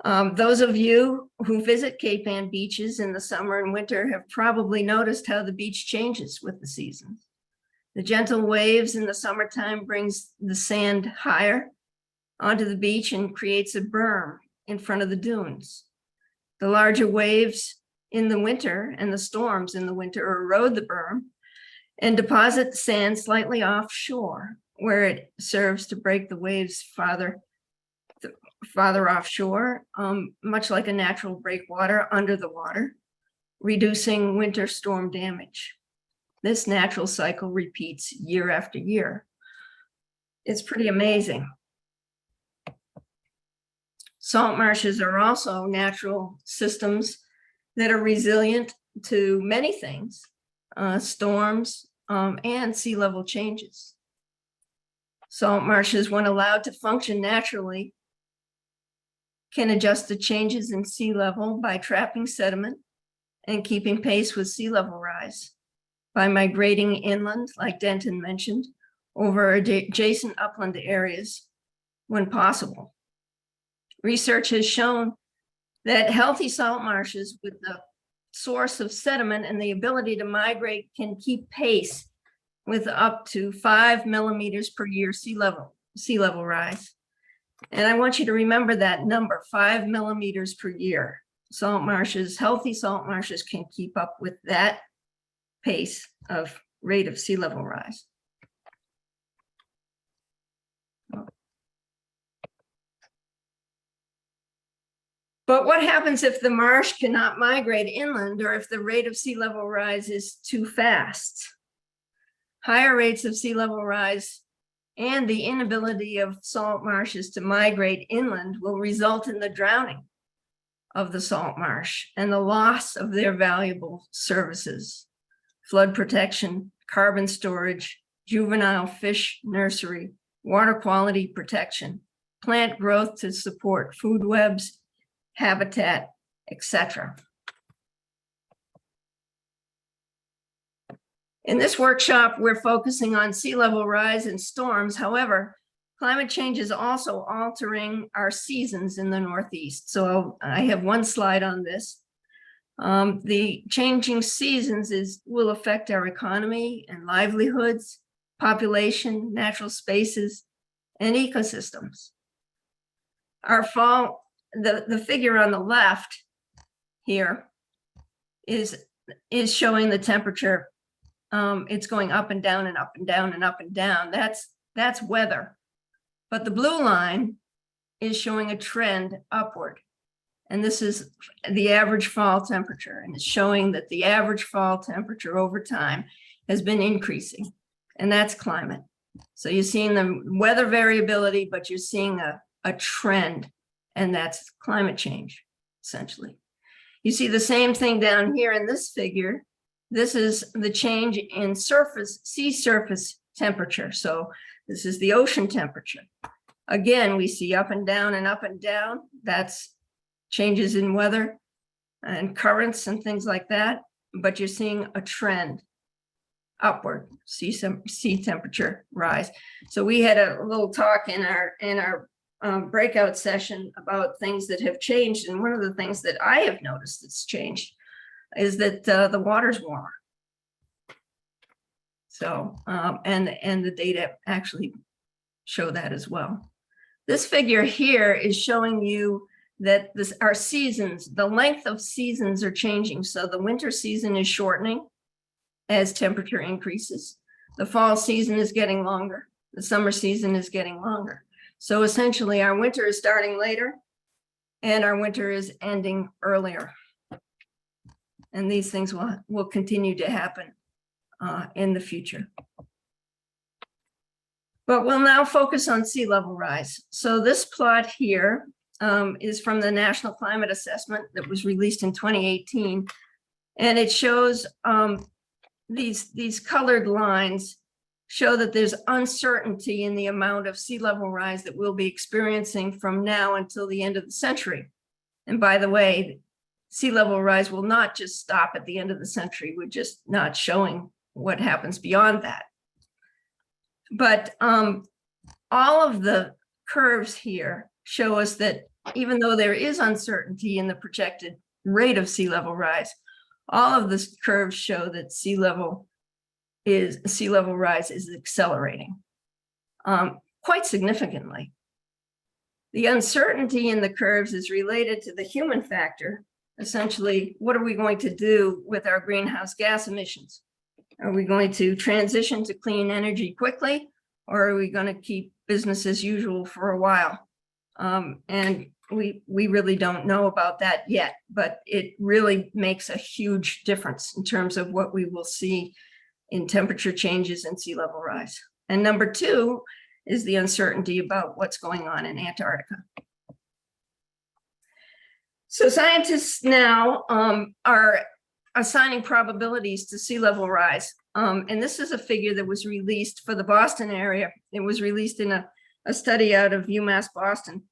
Those of you who visit Cape Ann beaches in the summer and winter have probably noticed how the beach changes with the seasons. The gentle waves in the summertime brings the sand higher onto the beach and creates a berm in front of the dunes. The larger waves in the winter and the storms in the winter erode the berm and deposit the sand slightly offshore, where it serves to break the waves farther offshore, much like a natural breakwater under the water, reducing winter storm damage. This natural cycle repeats year after year. It's pretty amazing. Salt marshes are also natural systems that are resilient to many things, storms and sea level changes. Salt marshes, when allowed to function naturally, can adjust to changes in sea level by trapping sediment and keeping pace with sea level rise, by migrating inland, like Denton mentioned, over adjacent upland areas when possible. Research has shown that healthy salt marshes with the source of sediment and the ability to migrate can keep pace with up to 5 millimeters per year sea level rise. And I want you to remember that number, 5 millimeters per year. Salt marshes, healthy salt marshes can keep up with that pace of rate of sea level rise. But what happens if the marsh cannot migrate inland, or if the rate of sea level rise is too fast? Higher rates of sea level rise and the inability of salt marshes to migrate inland will result in the drowning of the salt marsh and the loss of their valuable services: flood protection, carbon storage, juvenile fish nursery, water quality protection, plant growth to support food webs, habitat, etc. In this workshop, we're focusing on sea level rise and storms. However, climate change is also altering our seasons in the Northeast. So I have one slide on this. The changing seasons will affect our economy and livelihoods, population, natural spaces, and ecosystems. Our fall, the figure on the left here is showing the temperature. It's going up and down and up and down and up and down. That's weather. But the blue line is showing a trend upward. And this is the average fall temperature. And it's showing that the average fall temperature over time has been increasing. And that's climate. So you're seeing the weather variability, but you're seeing a trend. And that's climate change, essentially. You see the same thing down here in this figure. This is the change in sea surface temperature. So this is the ocean temperature. Again, we see up and down and up and down. That's changes in weather and currents and things like that. But you're seeing a trend upward, sea temperature rise. So we had a little talk in our breakout session about things that have changed. And one of the things that I have noticed that's changed is that the water's warmer. So, and the data actually show that as well. This figure here is showing you that our seasons, the length of seasons are changing. So the winter season is shortening as temperature increases. The fall season is getting longer. The summer season is getting longer. So essentially our winter is starting later and our winter is ending earlier. And these things will continue to happen in the future. But we'll now focus on sea level rise. So this plot here is from the National Climate Assessment that was released in 2018. And it shows these colored lines show that there's uncertainty in the amount of sea level rise that we'll be experiencing from now until the end of the century. And by the way, sea level rise will not just stop at the end of the century. We're just not showing what happens beyond that. But all of the curves here show us that even though there is uncertainty in the projected rate of sea level rise, all of the curves show that sea level rise is accelerating quite significantly. The uncertainty in the curves is related to the human factor. Essentially, what are we going to do with our greenhouse gas emissions? Are we going to transition to clean energy quickly, or are we going to keep business as usual for a while? And we really don't know about that yet, but it really makes a huge difference in terms of what we will see in temperature changes and sea level rise. And number two is the uncertainty about what's going on in Antarctica. So scientists now are assigning probabilities to sea level rise. And this is a figure that was released for the Boston area. It was released in a study out of UMass Boston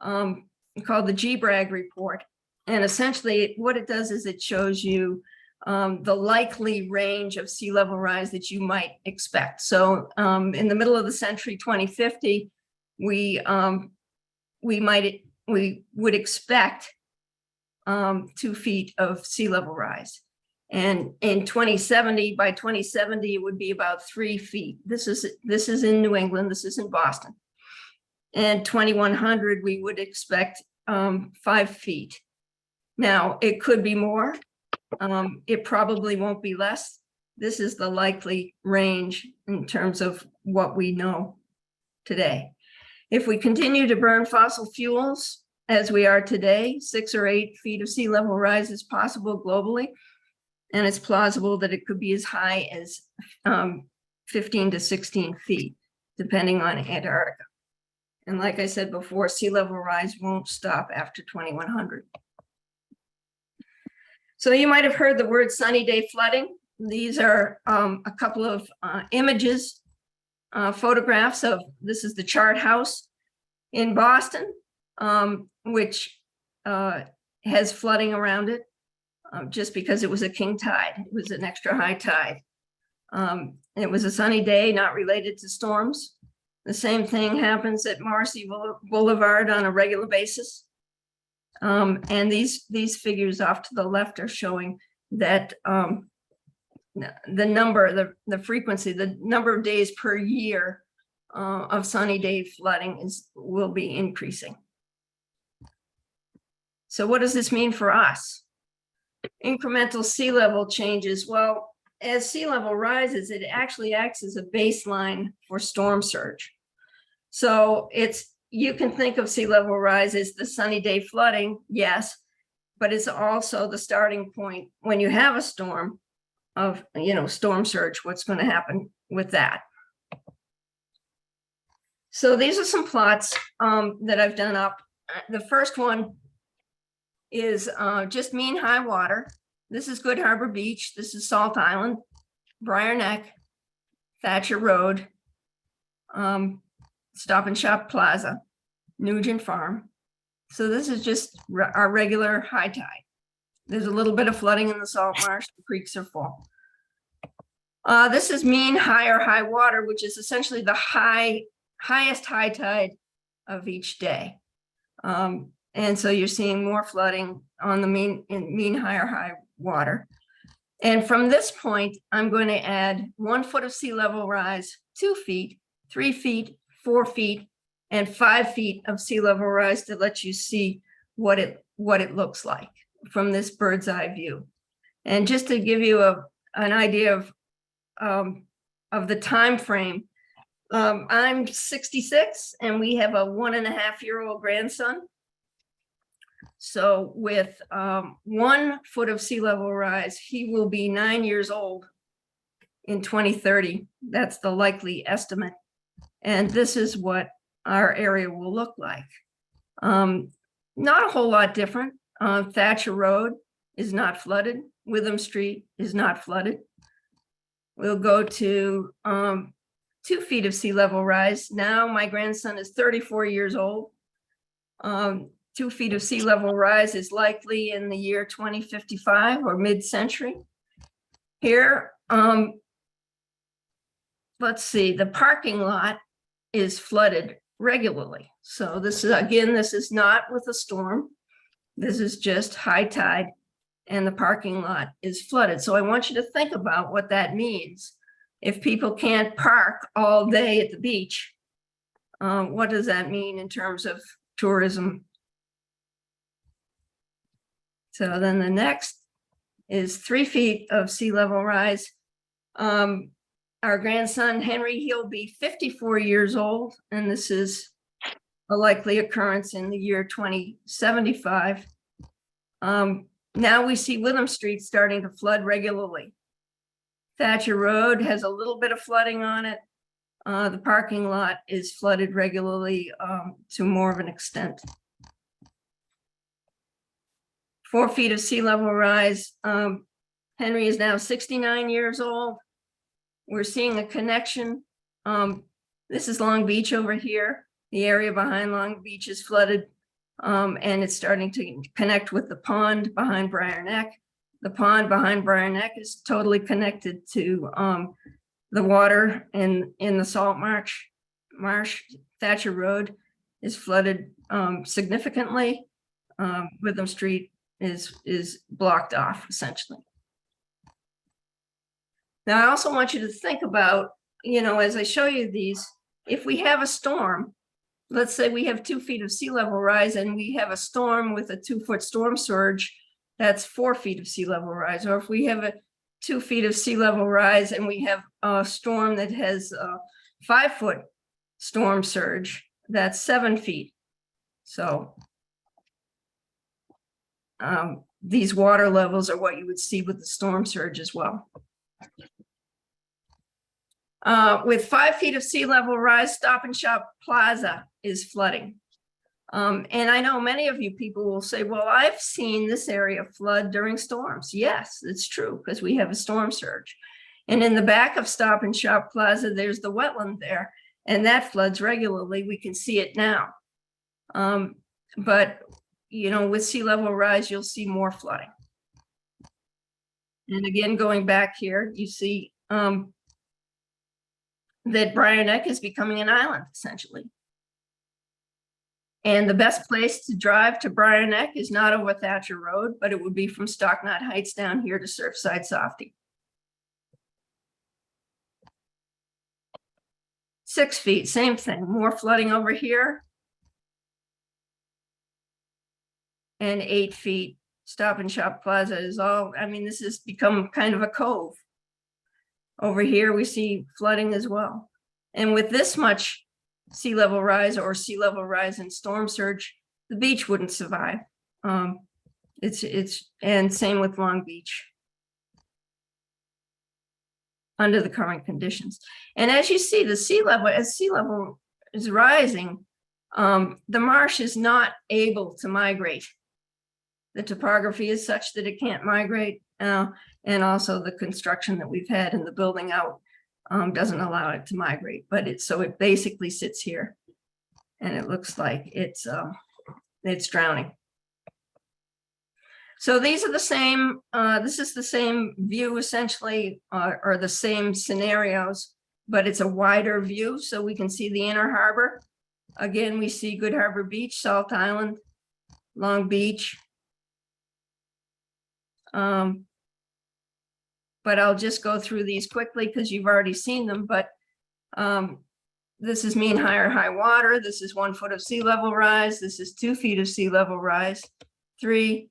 called the GBRAG report. And essentially what it does is it shows you the likely range of sea level rise that you might expect. So in the middle of the century, 2050, we would expect 2 feet of sea level rise. And in 2070, by 2070, it would be about 3 feet. This is in New England, this is in Boston. And 2100, we would expect 5 feet. Now, it could be more. It probably won't be less. This is the likely range in terms of what we know today. If we continue to burn fossil fuels as we are today, 6 or 8 feet of sea level rise is possible globally. And it's plausible that it could be as high as 15 to 16 feet, depending on Antarctica. And like I said before, sea level rise won't stop after 2100. So you might have heard the word sunny day flooding. These are a couple of images, photographs of, this is the Chart House in Boston, which has flooding around it just because it was a king tide. It was an extra high tide. It was a sunny day, not related to storms. The same thing happens at Marcy Boulevard on a regular basis. And these figures off to the left are showing that the frequency, the number of days per year of sunny day flooding will be increasing. So what does this mean for us? Incremental sea level changes. Well, as sea level rises, it actually acts as a baseline for storm surge. So you can think of sea level rise as the sunny day flooding, yes, but it's also the starting point when you have a storm of, storm surge, what's going to happen with that. So these are some plots that I've done up. The first one is just mean high water. This is GoodHarbor Beach. This is Salt Island, Briar Neck, Thatcher Road, Stop and Shop Plaza, Nugent Farm. So this is just our regular high tide. There's a little bit of flooding in the salt marsh. The creeks are full. This is mean high or high water, which is essentially the highest high tide of each day. And so you're seeing more flooding on the mean high or high water. And from this point, I'm going to add 1 foot of sea level rise, 2 feet, 3 feet, 4 feet, and 5 feet of sea level rise to let you see what it looks like from this bird's eye view. And just to give you an idea of the time frame, I'm 66 and we have a 1.5-year-old grandson. So with 1 foot of sea level rise, he will be 9 years old in 2030. That's the likely estimate. And this is what our area will look like. Not a whole lot different. Thatcher Road is not flooded. Witham Street is not flooded. We'll go to 2 feet of sea level rise. Now my grandson is 34 years old. 2 feet of sea level rise is likely in the year 2055 or mid-century. Here, let's see, the parking lot is flooded regularly. So this is, again, this is not with a storm. This is just high tide and the parking lot is flooded. So I want you to think about what that means. If people can't park all day at the beach, what does that mean in terms of tourism? So then the next is 3 feet of sea level rise. Our grandson, Henry, he'll be 54 years old, and this is a likely occurrence in the year 2075. Now we see Witham Street starting to flood regularly. Thatcher Road has a little bit of flooding on it. The parking lot is flooded regularly to more of an extent. 4 feet of sea level rise. Henry is now 69 years old. We're seeing a connection. This is Long Beach over here. The area behind Long Beach is flooded, and it's starting to connect with the pond behind Briar Neck. The pond behind Briar Neck is totally connected to the water in the salt marsh. Thatcher Road is flooded significantly. Witham Street is blocked off essentially. Now, I also want you to think about, as I show you these, if we have a storm, let's say we have 2 feet of sea level rise and we have a storm with a 2-foot storm surge, that's 4 feet of sea level rise. Or if we have a 2 feet of sea level rise and we have a storm that has a 5-foot storm surge, that's 7 feet. So these water levels are what you would see with the storm surge as well. With 5 feet of sea level rise, Stop and Shop Plaza is flooding. And I know many of you people will say, well, I've seen this area flood during storms. Yes, it's true, because we have a storm surge. And in the back of Stop and Shop Plaza, there's the wetland there, and that floods regularly. We can see it now. But, with sea level rise, you'll see more flooding. And again, going back here, you see that Briar Neck is becoming an island, essentially. And the best place to drive to Briar Neck is not over Thatcher Road, but it would be from Knott Heights down here to Surfside Softy. 6 feet, same thing, more flooding over here. And 8 feet, Stop and Shop Plaza is all, this has become kind of a cove. Over here, we see flooding as well. And with this much sea level rise or sea level rise and storm surge, the beach wouldn't survive. And same with Long Beach under the current conditions. And as you see, as sea level is rising, the marsh is not able to migrate. The topography is such that it can't migrate. And also the construction that we've had and the building out doesn't allow it to migrate, but so it basically sits here and it looks like it's drowning. So these are the same, this is the same view essentially, or the same scenarios, but it's a wider view so we can see the inner harbor. Again, we see GoodHarbor Beach, Salt Island, Long Beach. But I'll just go through these quickly because you've already seen them, but this is mean high water. This is 1 foot of sea level rise. This is 2 feet of sea level rise, 3.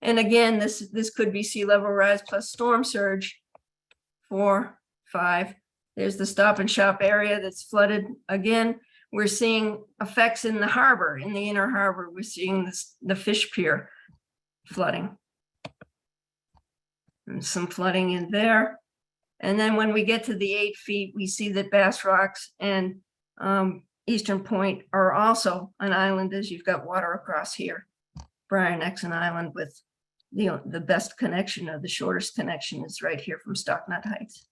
And again, this could be sea level rise plus storm surge, 4, 5. There's the Stop and Shop area that's flooded. Again, we're seeing effects in the harbor, in the inner harbor. We're seeing the fish pier flooding. And some flooding in there. And then when we get to the 8 feet, we see that Bass Rocks and Eastern Point are also an island, as you've got water across here. Briar Neck's an island with the best connection, or the shortest connection, is right here from Knott Heights.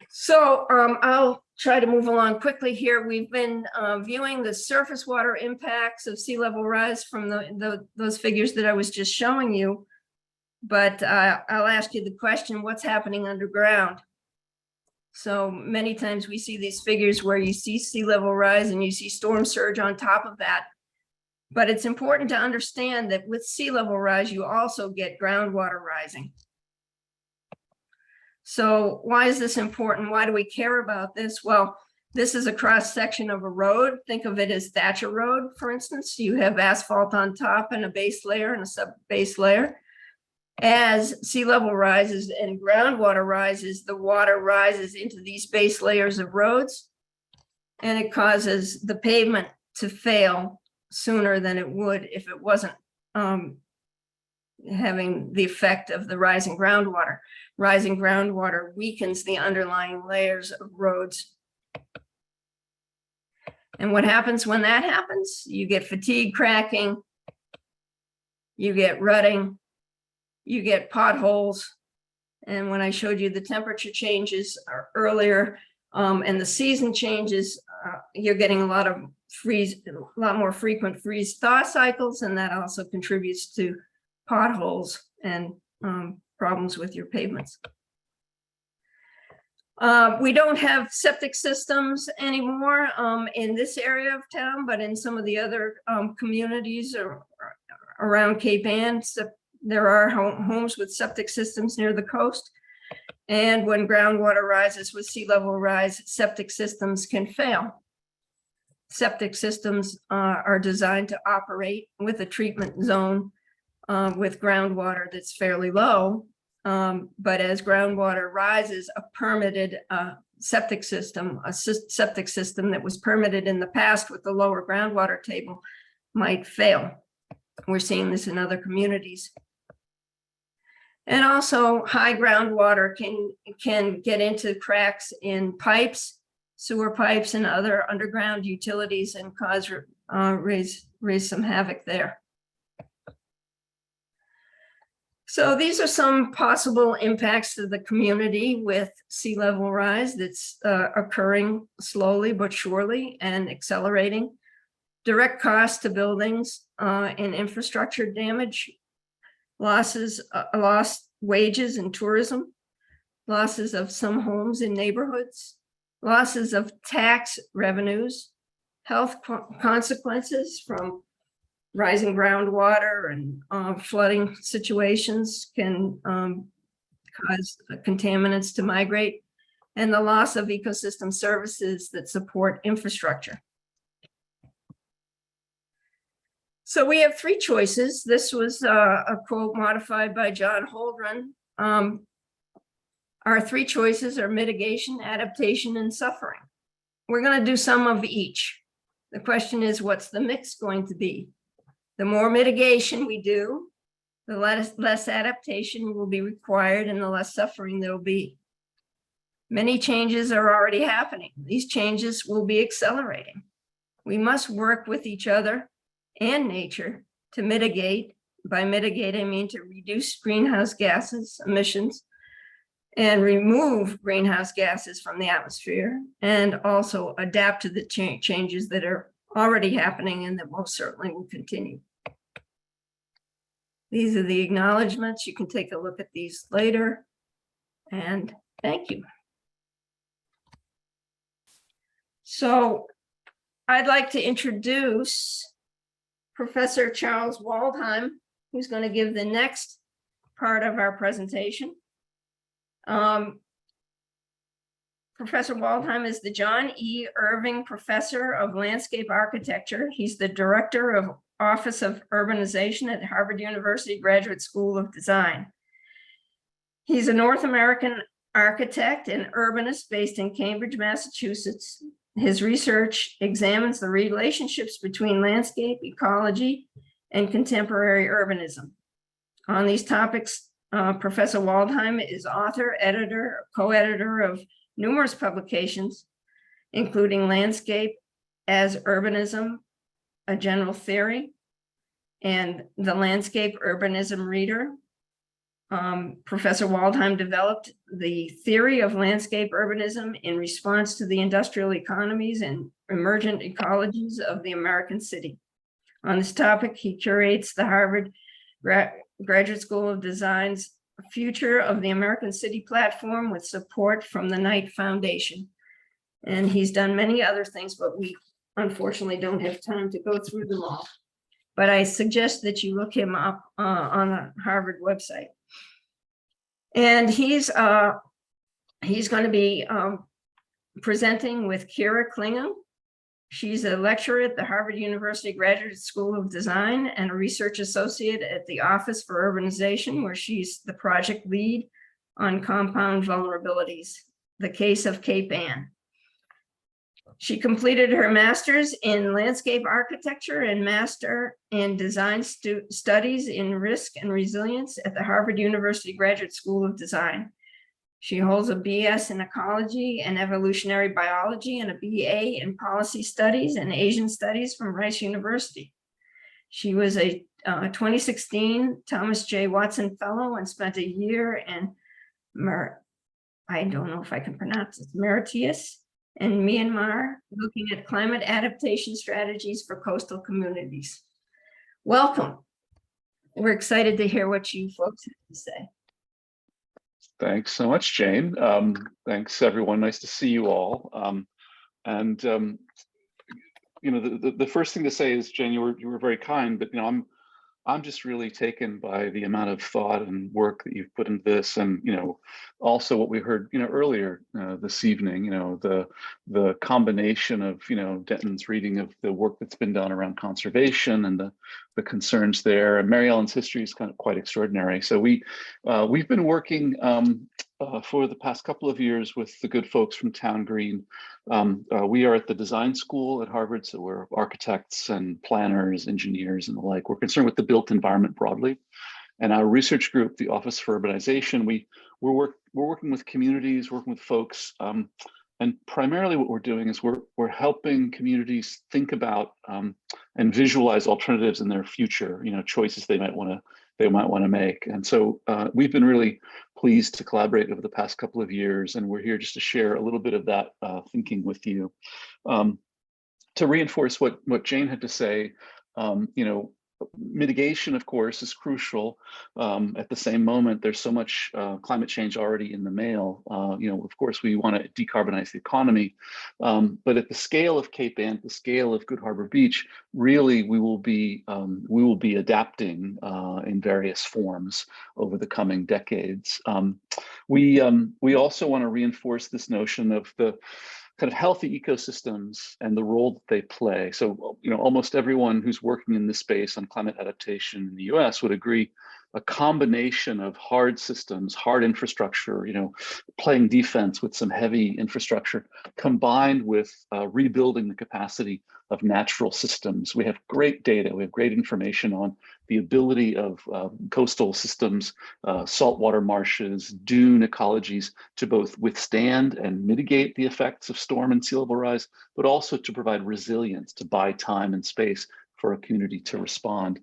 So I'll try to move along quickly here. We've been viewing the surface water impacts of sea level rise from those figures that I was just showing you. But I'll ask you the question, what's happening underground? So many times we see these figures where you see sea level rise and you see storm surge on top of that. But it's important to understand that with sea level rise, you also get groundwater rising. So why is this important? Why do we care about this? Well, this is a cross section of a road. Think of it as Thatcher Road, for instance. You have asphalt on top and a base layer and a sub-base layer. As sea level rises and groundwater rises, the water rises into these base layers of roads, and it causes the pavement to fail sooner than it would if it wasn't having the effect of the rising groundwater. Rising groundwater weakens the underlying layers of roads. And what happens when that happens? You get fatigue cracking, you get rutting, you get potholes. And when I showed you the temperature changes earlier and the season changes, you're getting a lot more frequent freeze thaw cycles, and that also contributes to potholes and problems with your pavements. We don't have septic systems anymore in this area of town, but in some of the other communities around Cape Ann, there are homes with septic systems near the coast. And when groundwater rises with sea level rise, septic systems can fail. Septic systems are designed to operate with a treatment zone with groundwater that's fairly low. But as groundwater rises, a permitted septic system, a septic system that was permitted in the past with the lower groundwater table might fail. We're seeing this in other communities. And also high groundwater can get into cracks in pipes, sewer pipes, and other underground utilities and cause raise some havoc there. So these are some possible impacts to the community with sea level rise that's occurring slowly but surely and accelerating. Direct costs to buildings and infrastructure damage, lost wages in tourism, losses of some homes in neighborhoods, losses of tax revenues, health consequences from rising groundwater and flooding situations can cause contaminants to migrate, and the loss of ecosystem services that support infrastructure. So we have three choices. This was a quote modified by John Holdren. Our three choices are mitigation, adaptation, and suffering. We're going to do some of each. The question is, what's the mix going to be? The more mitigation we do, the less adaptation will be required and the less suffering there will be. Many changes are already happening. These changes will be accelerating. We must work with each other and nature to mitigate. By mitigate, I mean to reduce greenhouse gases emissions and remove greenhouse gases from the atmosphere, and also adapt to the changes that are already happening and that most certainly will continue. These are the acknowledgements. You can take a look at these later, and thank you. So I'd like to introduce Professor Charles Waldheim, who's going to give the next part of our presentation. Professor Waldheim is the John E. Irving Professor of Landscape Architecture. He's the Director of Office of Urbanization at Harvard University Graduate School of Design. He's a North American architect and urbanist based in Cambridge, Massachusetts. His research examines the relationships between landscape, ecology, and contemporary urbanism. On these topics, Professor Waldheim is author, editor, co-editor of numerous publications, including Landscape as Urbanism, a General Theory, and the Landscape Urbanism Reader, Professor Waldheim developed the theory of landscape urbanism in response to the industrial economies and emergent ecologies of the American city. On this topic, he curates the Harvard Graduate School of Design's Future of the American City platform with support from the Knight Foundation. And he's done many other things, but we unfortunately don't have time to go through them all. But I suggest that you look him up on the Harvard website. And he's going to be presenting with Kira Klingham. She's a lecturer at the Harvard University Graduate School of Design and a research associate at the Office for Urbanization, where she's the project lead on compound vulnerabilities, the case of Cape Ann. She completed her master's in landscape architecture and master in design studies in risk and resilience at the Harvard University Graduate School of Design. She holds a BS in ecology and evolutionary biology and a BA in policy studies and Asian studies from Rice University. She was a 2016 Thomas J. Watson Fellow and spent a year in, I don't know if I can pronounce it, Mauritius in Myanmar, looking at climate adaptation strategies for coastal communities. Welcome. We're excited to hear what you folks have to say. Thanks so much, Jayne. Thanks, everyone. Nice to see you all. You know, the first thing to say is, Jayne, you were very kind, but you know, I'm just really taken by the amount of thought and work that you've put into this, and you know, also what we heard, you know, earlier this evening. You know, the combination of Denton's reading of the work that's been done around conservation and the concerns there, and Mary Ellen's history is kind of quite extraordinary. So we've been working for the past couple of years with the good folks from Town Green. We are at the design school at Harvard, so we're architects and planners, engineers, and the like. We're concerned with the built environment broadly. And our research group, the Office for Urbanization, we're working with communities, working with folks, and primarily what we're doing is we're helping communities think about and visualize alternatives in their future, choices they might want to make. And so we've been really pleased to collaborate over the past couple of years, and we're here just to share a little bit of that thinking with you. To reinforce what Jayne had to say, mitigation, of course, is crucial. At the same moment, there's so much climate change already in the mail. Of course, we want to decarbonize the economy, but at the scale of Cape Ann, the scale of GoodHarbor Beach, really, we will be adapting in various forms over the coming decades. We also want to reinforce this notion of the kind of healthy ecosystems and the role that they play. So, almost everyone who's working in this space on climate adaptation in the US would agree a combination of hard systems, hard infrastructure, playing defense with some heavy infrastructure, combined with rebuilding the capacity of natural systems. We have great data, we have great information on the ability of coastal systems, saltwater marshes, dune ecologies to both withstand and mitigate the effects of storm and sea level rise, but also to provide resilience, to buy time and space for a community to respond.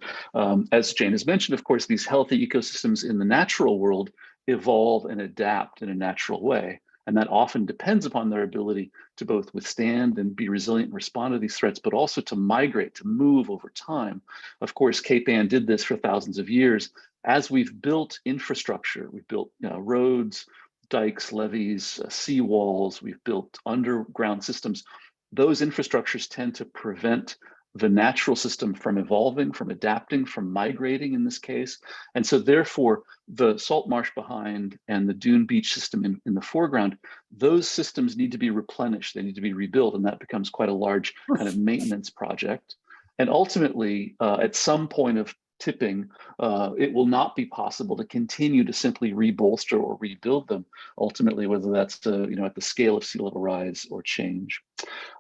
As Jayne has mentioned, of course, these healthy ecosystems in the natural world evolve and adapt in a natural way. And that often depends upon their ability to both withstand and be resilient and respond to these threats, but also to migrate, to move over time. Of course, Cape Ann did this for thousands of years. As we've built infrastructure, we've built roads, dikes, levees, seawalls, we've built underground systems. Those infrastructures tend to prevent the natural system from evolving, from adapting, from migrating in this case. And so therefore, the salt marsh behind and the dune beach system in the foreground, those systems need to be replenished, they need to be rebuilt, and that becomes quite a large kind of maintenance project. And ultimately, at some point of tipping, it will not be possible to continue to simply rebolster or rebuild them, ultimately, whether that's at the scale of sea level rise or change.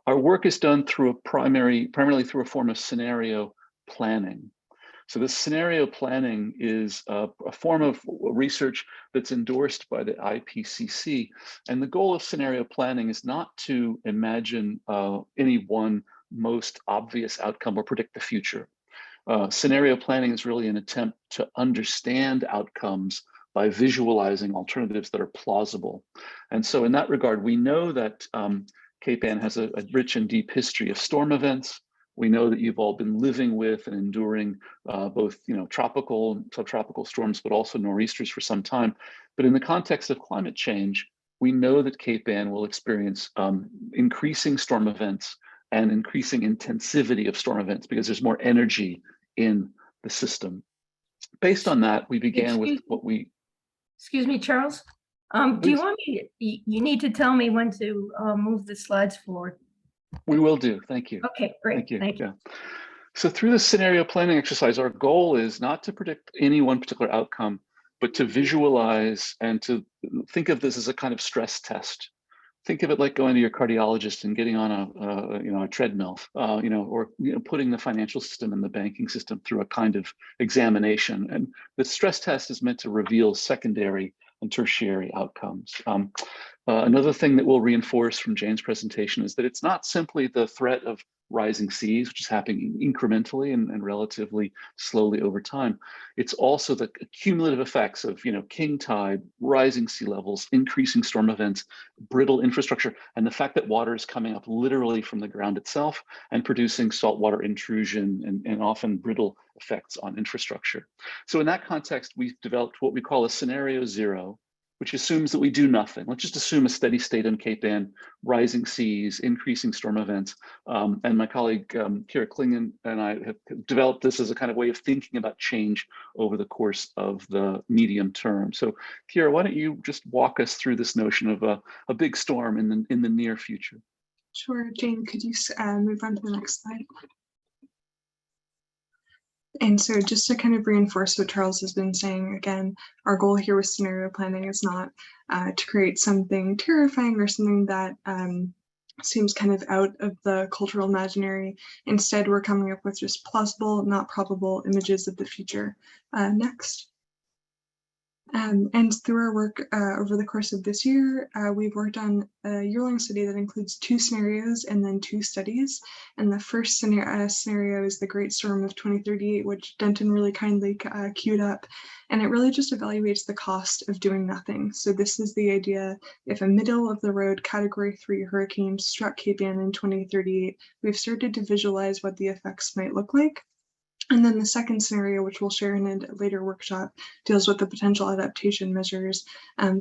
Our work is done through primarily through a form of scenario planning. So this scenario planning is a form of research that's endorsed by the IPCC. And the goal of scenario planning is not to imagine any one most obvious outcome or predict the future. Scenario planning is really an attempt to understand outcomes by visualizing alternatives that are plausible. And so in that regard, we know that Cape Ann has a rich and deep history of storm events. We know that you've all been living with and enduring both, tropical and subtropical storms, but also nor'easters for some time. But in the context of climate change, we know that Cape Ann will experience increasing storm events and increasing intensivity of storm events because there's more energy in the system. Based on that, we began with what we... Excuse me, Charles. Do you want me, you need to tell me when to move the slides forward. We will do, thank you. Okay, great, Thank you. thank you. Yeah. So through this scenario planning exercise, our goal is not to predict any one particular outcome, but to visualize and to think of this as a kind of stress test. Think of it like going to your cardiologist and getting on a treadmill, or putting the financial system and the banking system through a kind of examination. And the stress test is meant to reveal secondary and tertiary outcomes. Another thing that we'll reinforce from Jayne's presentation is that it's not simply the threat of rising seas, which is happening incrementally and relatively slowly over time. It's also the cumulative effects of, king tide, rising sea levels, increasing storm events, brittle infrastructure, and the fact that water is coming up literally from the ground itself and producing saltwater intrusion and often brittle effects on infrastructure. So in that context, we've developed what we call a scenario zero, which assumes that we do nothing. Let's just assume a steady state on Cape Ann, rising seas, increasing storm events. And my colleague, Kira Klingen, and I have developed this as a kind of way of thinking about change over the course of the medium term. So Kira, why don't you just walk us through this notion of a big storm in the near future? Sure, Jayne, could you move on to the next slide? And so just to kind of reinforce what Charles has been saying, again, our goal here with scenario planning is not to create something terrifying or something that seems kind of out of the cultural imaginary. Instead, we're coming up with just plausible, not probable images of the future. Next. And through our work over the course of this year, we've worked on a year-long study that includes 2 scenarios and then 2 studies. And the first scenario is the Great Storm of 2038, which Denton really kindly queued up. And it really just evaluates the cost of doing nothing. So this is the idea: if a middle-of-the-road Category 3 hurricane struck Cape Ann in 2038, we've started to visualize what the effects might look like. And then the second scenario, which we'll share in a later workshop, deals with the potential adaptation measures,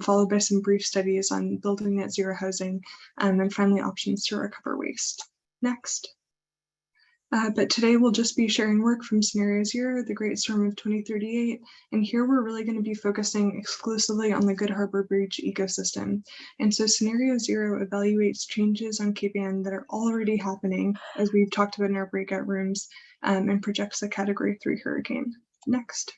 followed by some brief studies on building net zero housing, and finally options to recover waste. Next. But today we'll just be sharing work from Scenario 0, the Great Storm of 2038, and here we're really going to be focusing exclusively on the GoodHarbor Breach ecosystem. And so Scenario 0 evaluates changes on Cape Ann that are already happening, as we've talked about in our breakout rooms, and projects a Category 3 hurricane. Next.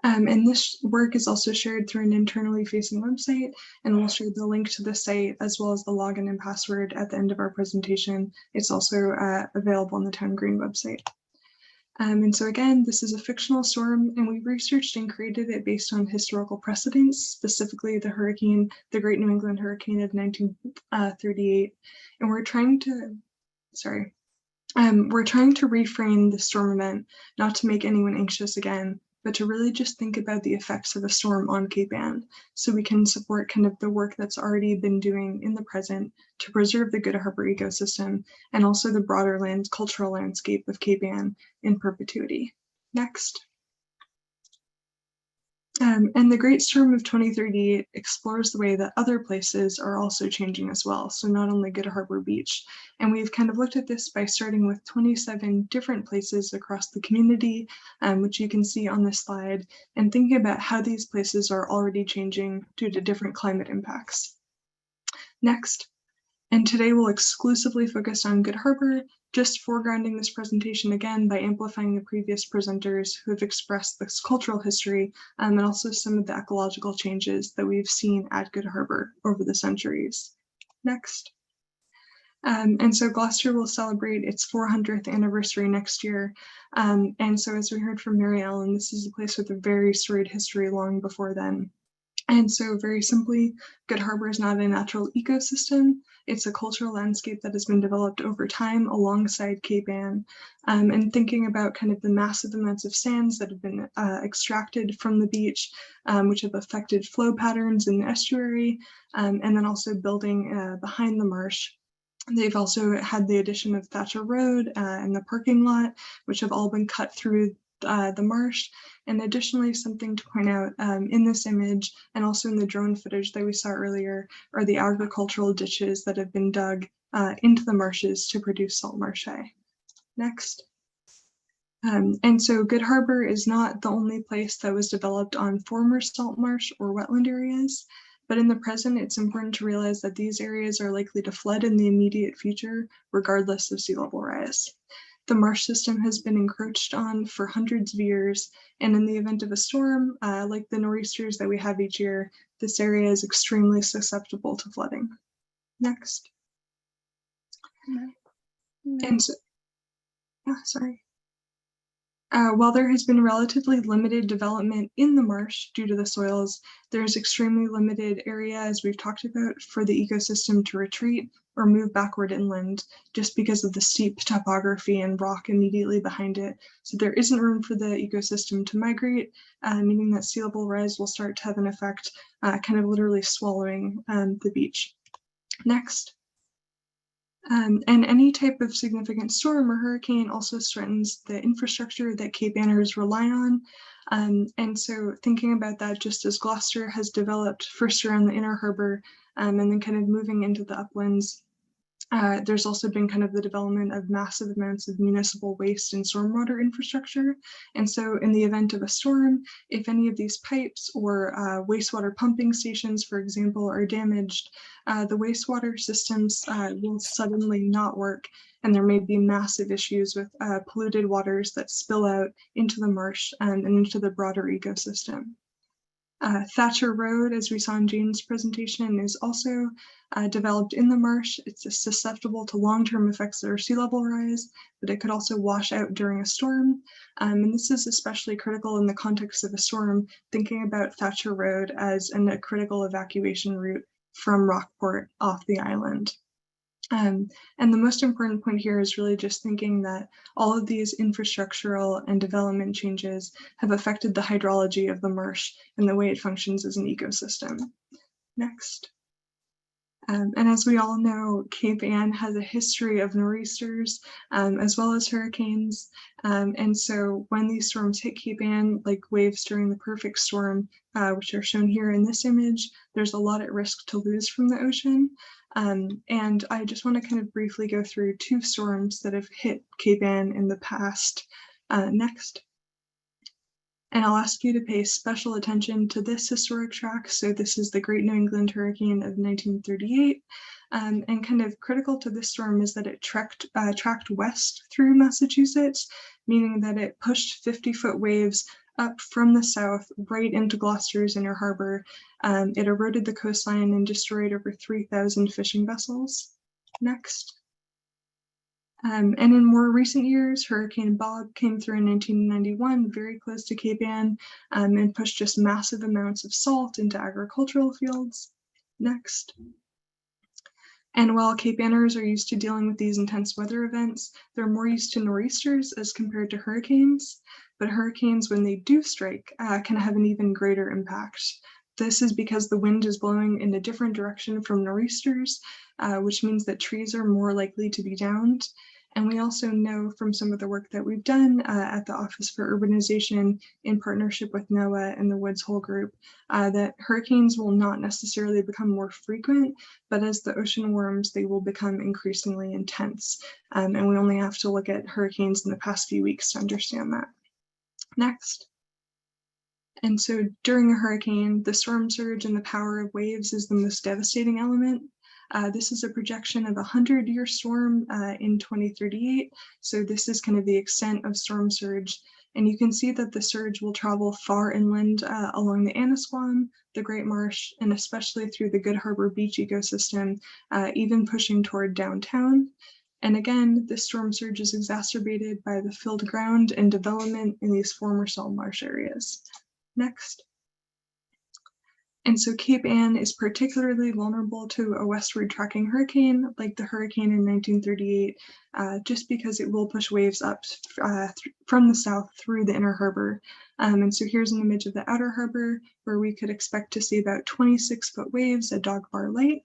And this work is also shared through an internally facing website, and we'll share the link to the site as well as the login and password at the end of our presentation. It's also available on the Town Green website. And so again, this is a fictional storm, and we researched and created it based on historical precedents, specifically the Great New England Hurricane of 1938. And we're trying to reframe the storm event, not to make anyone anxious again, but to really just think about the effects of a storm on Cape Ann, so we can support kind of the work that's already been doing in the present to preserve the GoodHarbor ecosystem and also the broader cultural landscape of Cape Ann in perpetuity. Next. And the Great Storm of 2038 explores the way that other places are also changing as well. So not only GoodHarbor Beach. And we've kind of looked at this by starting with 27 different places across the community, which you can see on this slide, and thinking about how these places are already changing due to different climate impacts. Next. And today we'll exclusively focus on GoodHarbor, just foregrounding this presentation again by amplifying the previous presenters who have expressed this cultural history, and also some of the ecological changes that we've seen at GoodHarbor over the centuries. Next. And so Gloucester will celebrate its 400th anniversary next year. And so as we heard from Mary Ellen, this is a place with a very storied history long before then. And so very simply, GoodHarbor is not a natural ecosystem. It's a cultural landscape that has been developed over time alongside Cape Ann. And thinking about kind of the massive amounts of sands that have been extracted from the beach, which have affected flow patterns in the estuary, and then also building behind the marsh. They've also had the addition of Thatcher Road and the parking lot, which have all been cut through the marsh. And additionally, something to point out in this image and also in the drone footage that we saw earlier are the agricultural ditches that have been dug into the marshes to produce salt marsh. Next. And so GoodHarbor is not the only place that was developed on former salt marsh or wetland areas, but in the present, it's important to realize that these areas are likely to flood in the immediate future, regardless of sea level rise. The marsh system has been encroached on for hundreds of years, and in the event of a storm, like the nor'easters that we have each year, this area is extremely susceptible to flooding. Next. And so, sorry. While there has been relatively limited development in the marsh due to the soils, there's extremely limited area, as we've talked about, for the ecosystem to retreat or move backward inland just because of the steep topography and rock immediately behind it. So there isn't room for the ecosystem to migrate, meaning that sea level rise will start to have an effect, kind of literally swallowing the beach. Next. And any type of significant storm or hurricane also threatens the infrastructure that Cape Anners rely on. And so thinking about that, just as Gloucester has developed first around the inner harbor and then kind of moving into the uplands, there's also been kind of the development of massive amounts of municipal waste and stormwater infrastructure. And so in the event of a storm, if any of these pipes or wastewater pumping stations, for example, are damaged, the wastewater systems will suddenly not work. And there may be massive issues with polluted waters that spill out into the marsh and into the broader ecosystem. Thatcher Road, as we saw in Jayne's presentation, is also developed in the marsh. It's susceptible to long-term effects that are sea level rise, but it could also wash out during a storm. And this is especially critical in the context of a storm, thinking about Thatcher Road as a critical evacuation route from Rockport off the island. And the most important point here is really just thinking that all of these infrastructural and development changes have affected the hydrology of the marsh and the way it functions as an ecosystem. Next. And as we all know, Cape Ann has a history of nor'easters as well as hurricanes. And so when these storms hit Cape Ann, like waves during the perfect storm, which are shown here in this image, there's a lot at risk to lose from the ocean. And I just want to kind of briefly go through two storms that have hit Cape Ann in the past. Next. And I'll ask you to pay special attention to this historic track. So this is the Great New England Hurricane of 1938. And kind of critical to this storm is that it tracked west through Massachusetts, meaning that it pushed 50-foot waves up from the south right into Gloucester's inner harbor. It eroded the coastline and destroyed over 3,000 fishing vessels. Next. And in more recent years, Hurricane Bob came through in 1991, very close to Cape Ann, and pushed just massive amounts of salt into agricultural fields. Next. And while Cape Anners are used to dealing with these intense weather events, they're more used to nor'easters as compared to hurricanes. But hurricanes, when they do strike, can have an even greater impact. This is because the wind is blowing in a different direction from nor'easters, which means that trees are more likely to be downed. And we also know from some of the work that we've done at the Office for Urbanization in partnership with NOAA and the Woods Hole Group, that hurricanes will not necessarily become more frequent, but as the ocean warms, they will become increasingly intense. And we only have to look at hurricanes in the past few weeks to understand that. Next. And so during a hurricane, the storm surge and the power of waves is the most devastating element. This is a projection of a 100-year storm in 2038. So this is kind of the extent of storm surge. And you can see that the surge will travel far inland along the Annisquam, the Great Marsh, and especially through the GoodHarbor beach ecosystem, even pushing toward downtown. And again, this storm surge is exacerbated by the filled ground and development in these former salt marsh areas. Next. And so Cape Ann is particularly vulnerable to a westward tracking hurricane like the hurricane in 1938, just because it will push waves up from the south through the inner harbor. And so here's an image of the outer harbor where we could expect to see about 26-foot waves at dog bar light.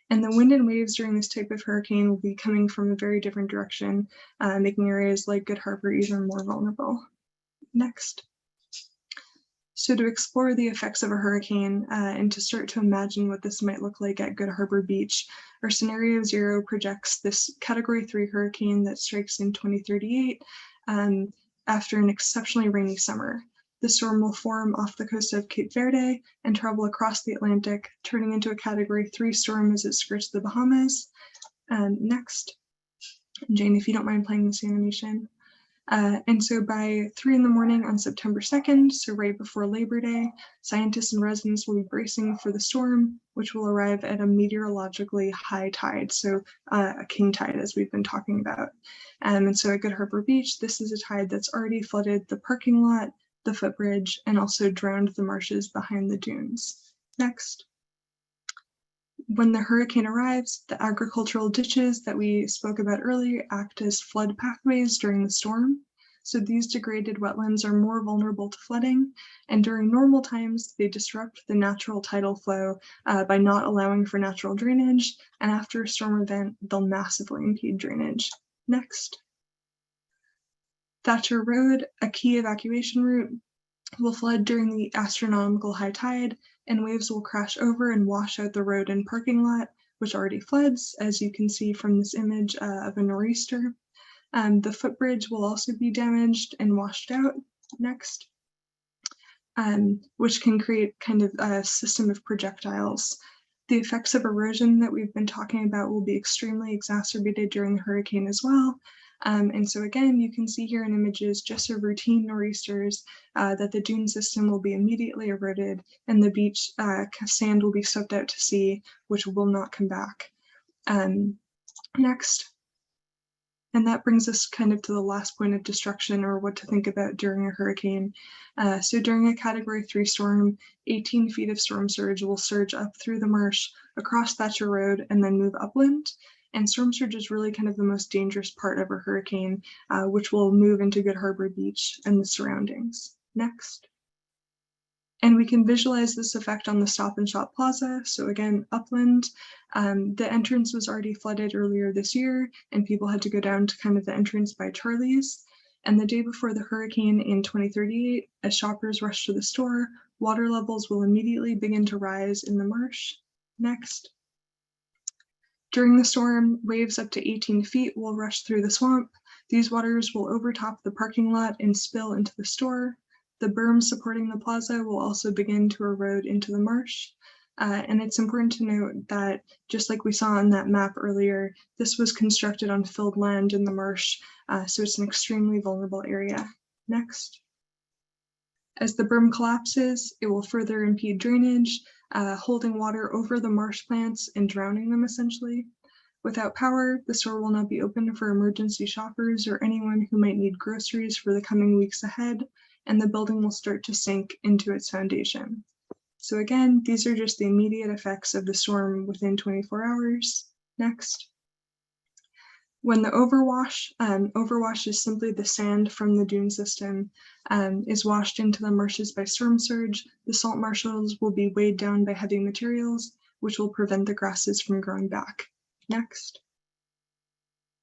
And the wind and waves during this type of hurricane will be coming from a very different direction, making areas like GoodHarbor even more vulnerable. Next. So to explore the effects of a hurricane and to start to imagine what this might look like at GoodHarbor Beach, our scenario 0 projects this Category 3 hurricane that strikes in 2038 after an exceptionally rainy summer. The storm will form off the coast of Cape Verde and travel across the Atlantic, turning into a Category 3 storm as it skirts the Bahamas. Next. Jayne, if you don't mind playing this animation. And so by 3 in the morning on September 2nd, so right before Labor Day, scientists and residents will be bracing for the storm, which will arrive at a meteorologically high tide, so a king tide, as we've been talking about. And so at GoodHarbor Beach, this is a tide that's already flooded the parking lot, the footbridge, and also drowned the marshes behind the dunes. Next. When the hurricane arrives, the agricultural ditches that we spoke about earlier act as flood pathways during the storm. So these degraded wetlands are more vulnerable to flooding, and during normal times, they disrupt the natural tidal flow by not allowing for natural drainage, and after a storm event, they'll massively impede drainage. Next. Thatcher Road, a key evacuation route, will flood during the astronomical high tide, and waves will crash over and wash out the road and parking lot, which already floods, as you can see from this image of a nor'easter. The footbridge will also be damaged and washed out. Next. Which can create kind of a system of projectiles. The effects of erosion that we've been talking about will be extremely exacerbated during the hurricane as well. And so again, you can see here in images just of routine nor'easters that the dune system will be immediately eroded and the beach sand will be swept out to sea, which will not come back. Next. And that brings us kind of to the last point of destruction, or what to think about during a hurricane. So during a Category 3 storm, 18 feet of storm surge will surge up through the marsh, across Thatcher Road, and then move upland. And storm surge is really kind of the most dangerous part of a hurricane, which will move into GoodHarbor Beach and the surroundings. Next. And we can visualize this effect on the Stop and Shop Plaza. So again, upland, the entrance was already flooded earlier this year, and people had to go down to kind of the entrance by Charlie's. And the day before the hurricane in 2038, as shoppers rush to the store, water levels will immediately begin to rise in the marsh. Next. During the storm, waves up to 18 feet will rush through the swamp. These waters will overtop the parking lot and spill into the store. The berm supporting the plaza will also begin to erode into the marsh. And it's important to note that, just like we saw on that map earlier, this was constructed on filled land in the marsh, so it's an extremely vulnerable area. Next. As the berm collapses, it will further impede drainage, holding water over the marsh plants and drowning them essentially. Without power, the store will not be open for emergency shoppers or anyone who might need groceries for the coming weeks ahead, and the building will start to sink into its foundation. So again, these are just the immediate effects of the storm within 24 hours. Next. When the overwash is simply the sand from the dune system, is washed into the marshes by storm surge, the salt marshes will be weighed down by heavy materials, which will prevent the grasses from growing back. Next.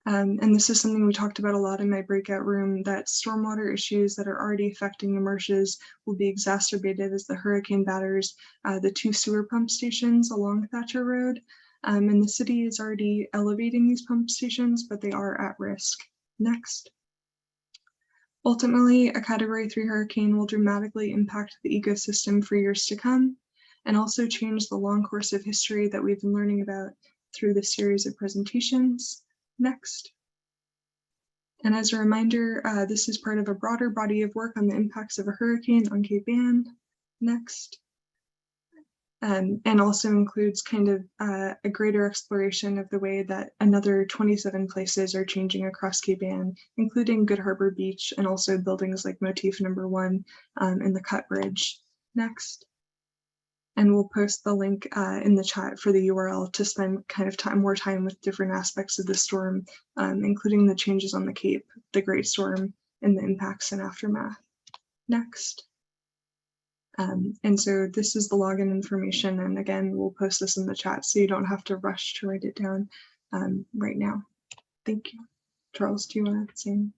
And this is something we talked about a lot in my breakout room, that stormwater issues that are already affecting the marshes will be exacerbated as the hurricane batters the 2 sewer pump stations along Thatcher Road. And the city is already elevating these pump stations, but they are at risk. Next. Ultimately, a Category 3 hurricane will dramatically impact the ecosystem for years to come, and also change the long course of history that we've been learning about through this series of presentations. Next. And as a reminder, this is part of a broader body of work on the impacts of a hurricane on Cape Ann. Next. And also includes kind of a greater exploration of the way that another 27 places are changing across Cape Ann, including GoodHarbor Beach, and also buildings like Motif No. 1 and the Cut Bridge. Next. And we'll post the link in the chat for the URL to spend kind of more time with different aspects of the storm, including the changes on the Cape, the Great Storm, and the impacts and aftermath. Next. And so this is the login information. And again, we'll post this in the chat so you don't have to rush to write it down right now. Thank you. Charles, do you want to say anything?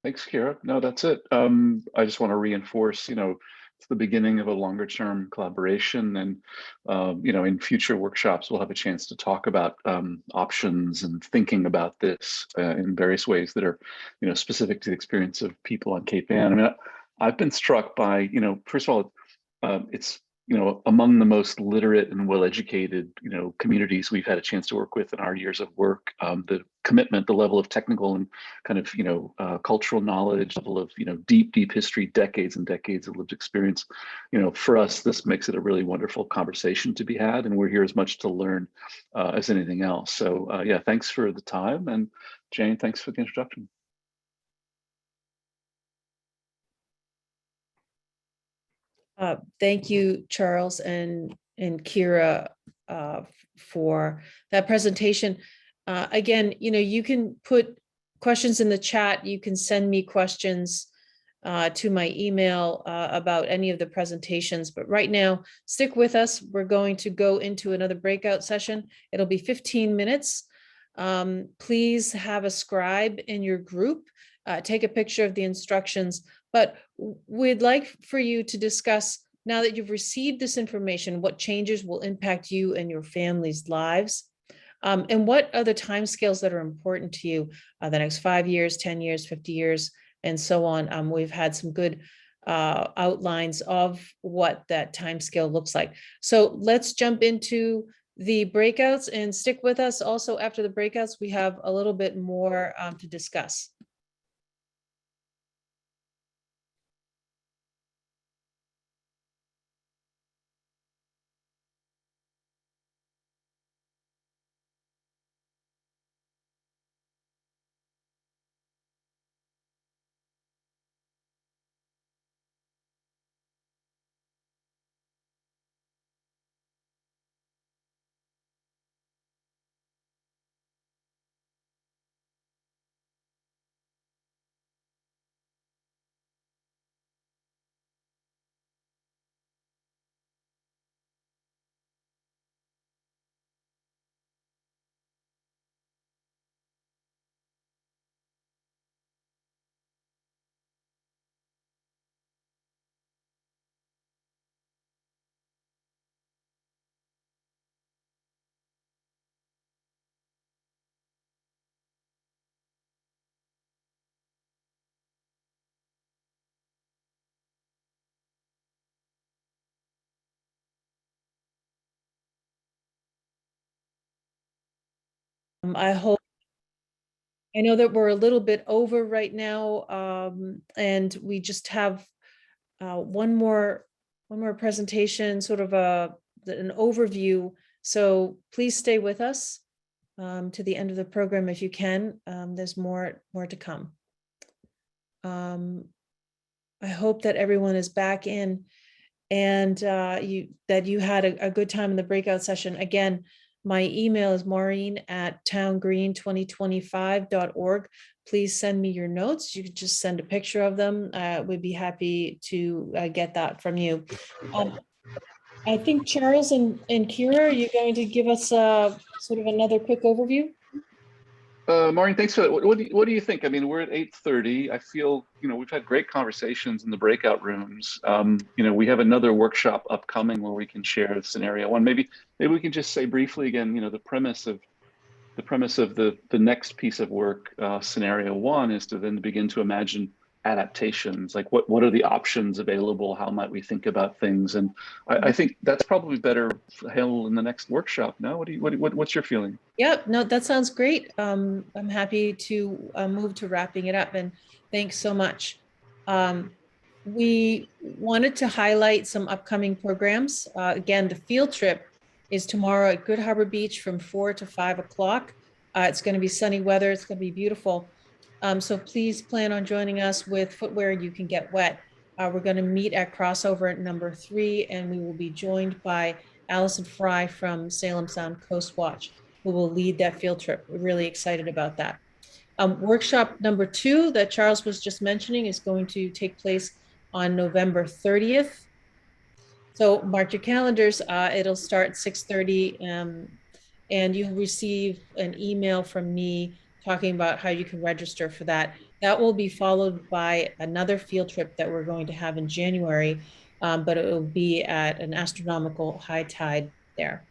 Thanks, Kira. No, that's it. I just want to reinforce, it's the beginning of a longer term collaboration, and in future workshops we'll have a chance to talk about options and thinking about this in various ways that are specific to the experience of people on Cape Ann. I mean, I've been struck by, first of all, it's among the most literate and well-educated communities we've had a chance to work with in our years of work. The commitment, the level of technical and kind of cultural knowledge, level of deep history, decades and decades of lived experience. For us, this makes it a really wonderful conversation to be had, and we're here as much to learn as anything else. So yeah, thanks for the time, and Jayne, thanks for the introduction. Thank you, Charles and Kira, for that presentation. Again, you can put questions in the chat. You can send me questions to my email about any of the presentations. But right now, stick with us. We're going to go into another breakout session. It'll be 15 minutes. Please have a scribe in your group. Take a picture of the instructions. But we'd like for you to discuss, now that you've received this information, what changes will impact you and your family's lives, and what are the timescales that are important to you, the next 5 years, 10 years, 50 years, and so on. We've had some good outlines of what that timescale looks like. So let's jump into the breakouts and stick with us. Also, after the breakouts, we have a little bit more to discuss. I know that we're a little bit over right now, and we just have one more presentation, sort of an overview. So please stay with us to the end of the program if you can. There's more to come. I hope that everyone is back in, and that you had a good time in the breakout session. Again, my email is maureen@towngreen2025.org. Please send me your notes. You could just send a picture of them. We'd be happy to get that from you. I think Charles and Kira, are you going to give us sort of another quick overview? Maureen, thanks for that. What do you think? I mean, we're at 8:30. I feel, we've had great conversations in the breakout rooms. We have another workshop upcoming where we can share scenario one. Maybe we can just say briefly again, the premise of the next piece of work, scenario one, is to then begin to imagine adaptations, like what are the options available, how might we think about things, and I think that's probably better handled in the next workshop. No, what's your feeling? Yep, no, that sounds great. I'm happy to move to wrapping it up, and thanks so much. We wanted to highlight some upcoming programs. Again, the field trip is tomorrow at Good Harbor Beach from 4 to 5 o'clock. It's going to be sunny weather. It's going to be beautiful. So please plan on joining us with footwear you can get wet. We're going to meet at crossover at number 3, and we will be joined by Allison Fry from Salem Sound Coast Watch, who will lead that field trip. We're really excited about that. Workshop number 2 that Charles was just mentioning is going to take place on November 30th. So mark your calendars. It'll start 6:30, and you'll receive an email from me talking about how you can register for that. That will be followed by another field trip that we're going to have in January, but it will be at an astronomical high tide there.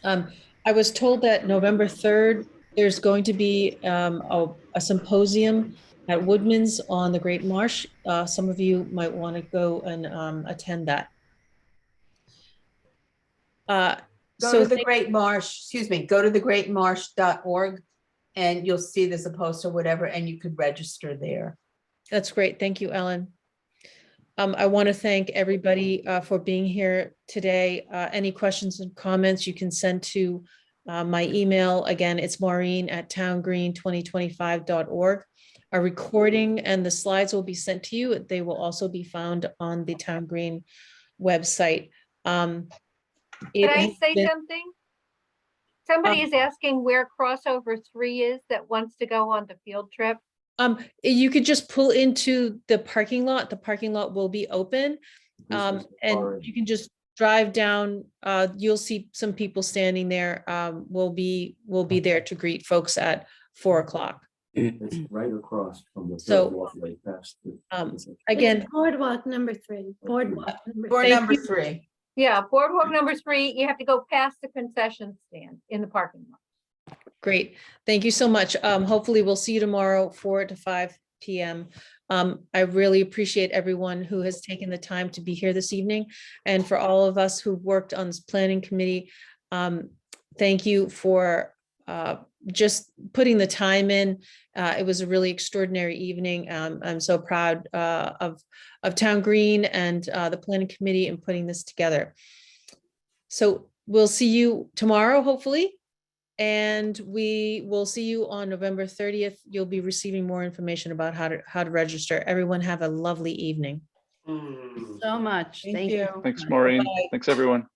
I was told that November 3rd, there's going to be a symposium at Woodman's on the Great Marsh. Some of you might want to go and attend that. Go So to the Great Marsh, excuse me, go to thegreatmarsh.org and you'll see there's a post or whatever, and you could register there. that's great. Thank you, Ellen. I want to thank everybody for being here today. Any questions and comments you can send to my email. Again, it's maureen@towngreen2025.org. A recording and the slides will be sent to you. They will also be found on the Town Green website. Can I say something? Somebody is asking where crossover 3 is that wants to go on the field trip. You could just pull into the parking lot. The parking lot will be open. And you can just drive down. You'll see some people standing there. We'll be there to greet folks at 4 o'clock. It's right across from the So, walkway past. Again, Boardwalk number 3. Boardwalk. Or Thank number you. 3. Yeah, boardwalk number 3, you have to go past the concession stand in the parking lot. great. Thank you so much. Hopefully we'll see you tomorrow, 4 to 5 p.m. I really appreciate everyone who has taken the time to be here this evening. And for all of us who worked on this planning committee, thank you for just putting the time in. It was a really extraordinary evening. I'm so proud of Town Green and the planning committee in putting this together. So we'll see you tomorrow, hopefully. And we will see you on November 30th. You'll be receiving more information about how to register. Everyone have a lovely evening. So much. Thank you. Thanks, Maureen. Bye. Thanks, everyone.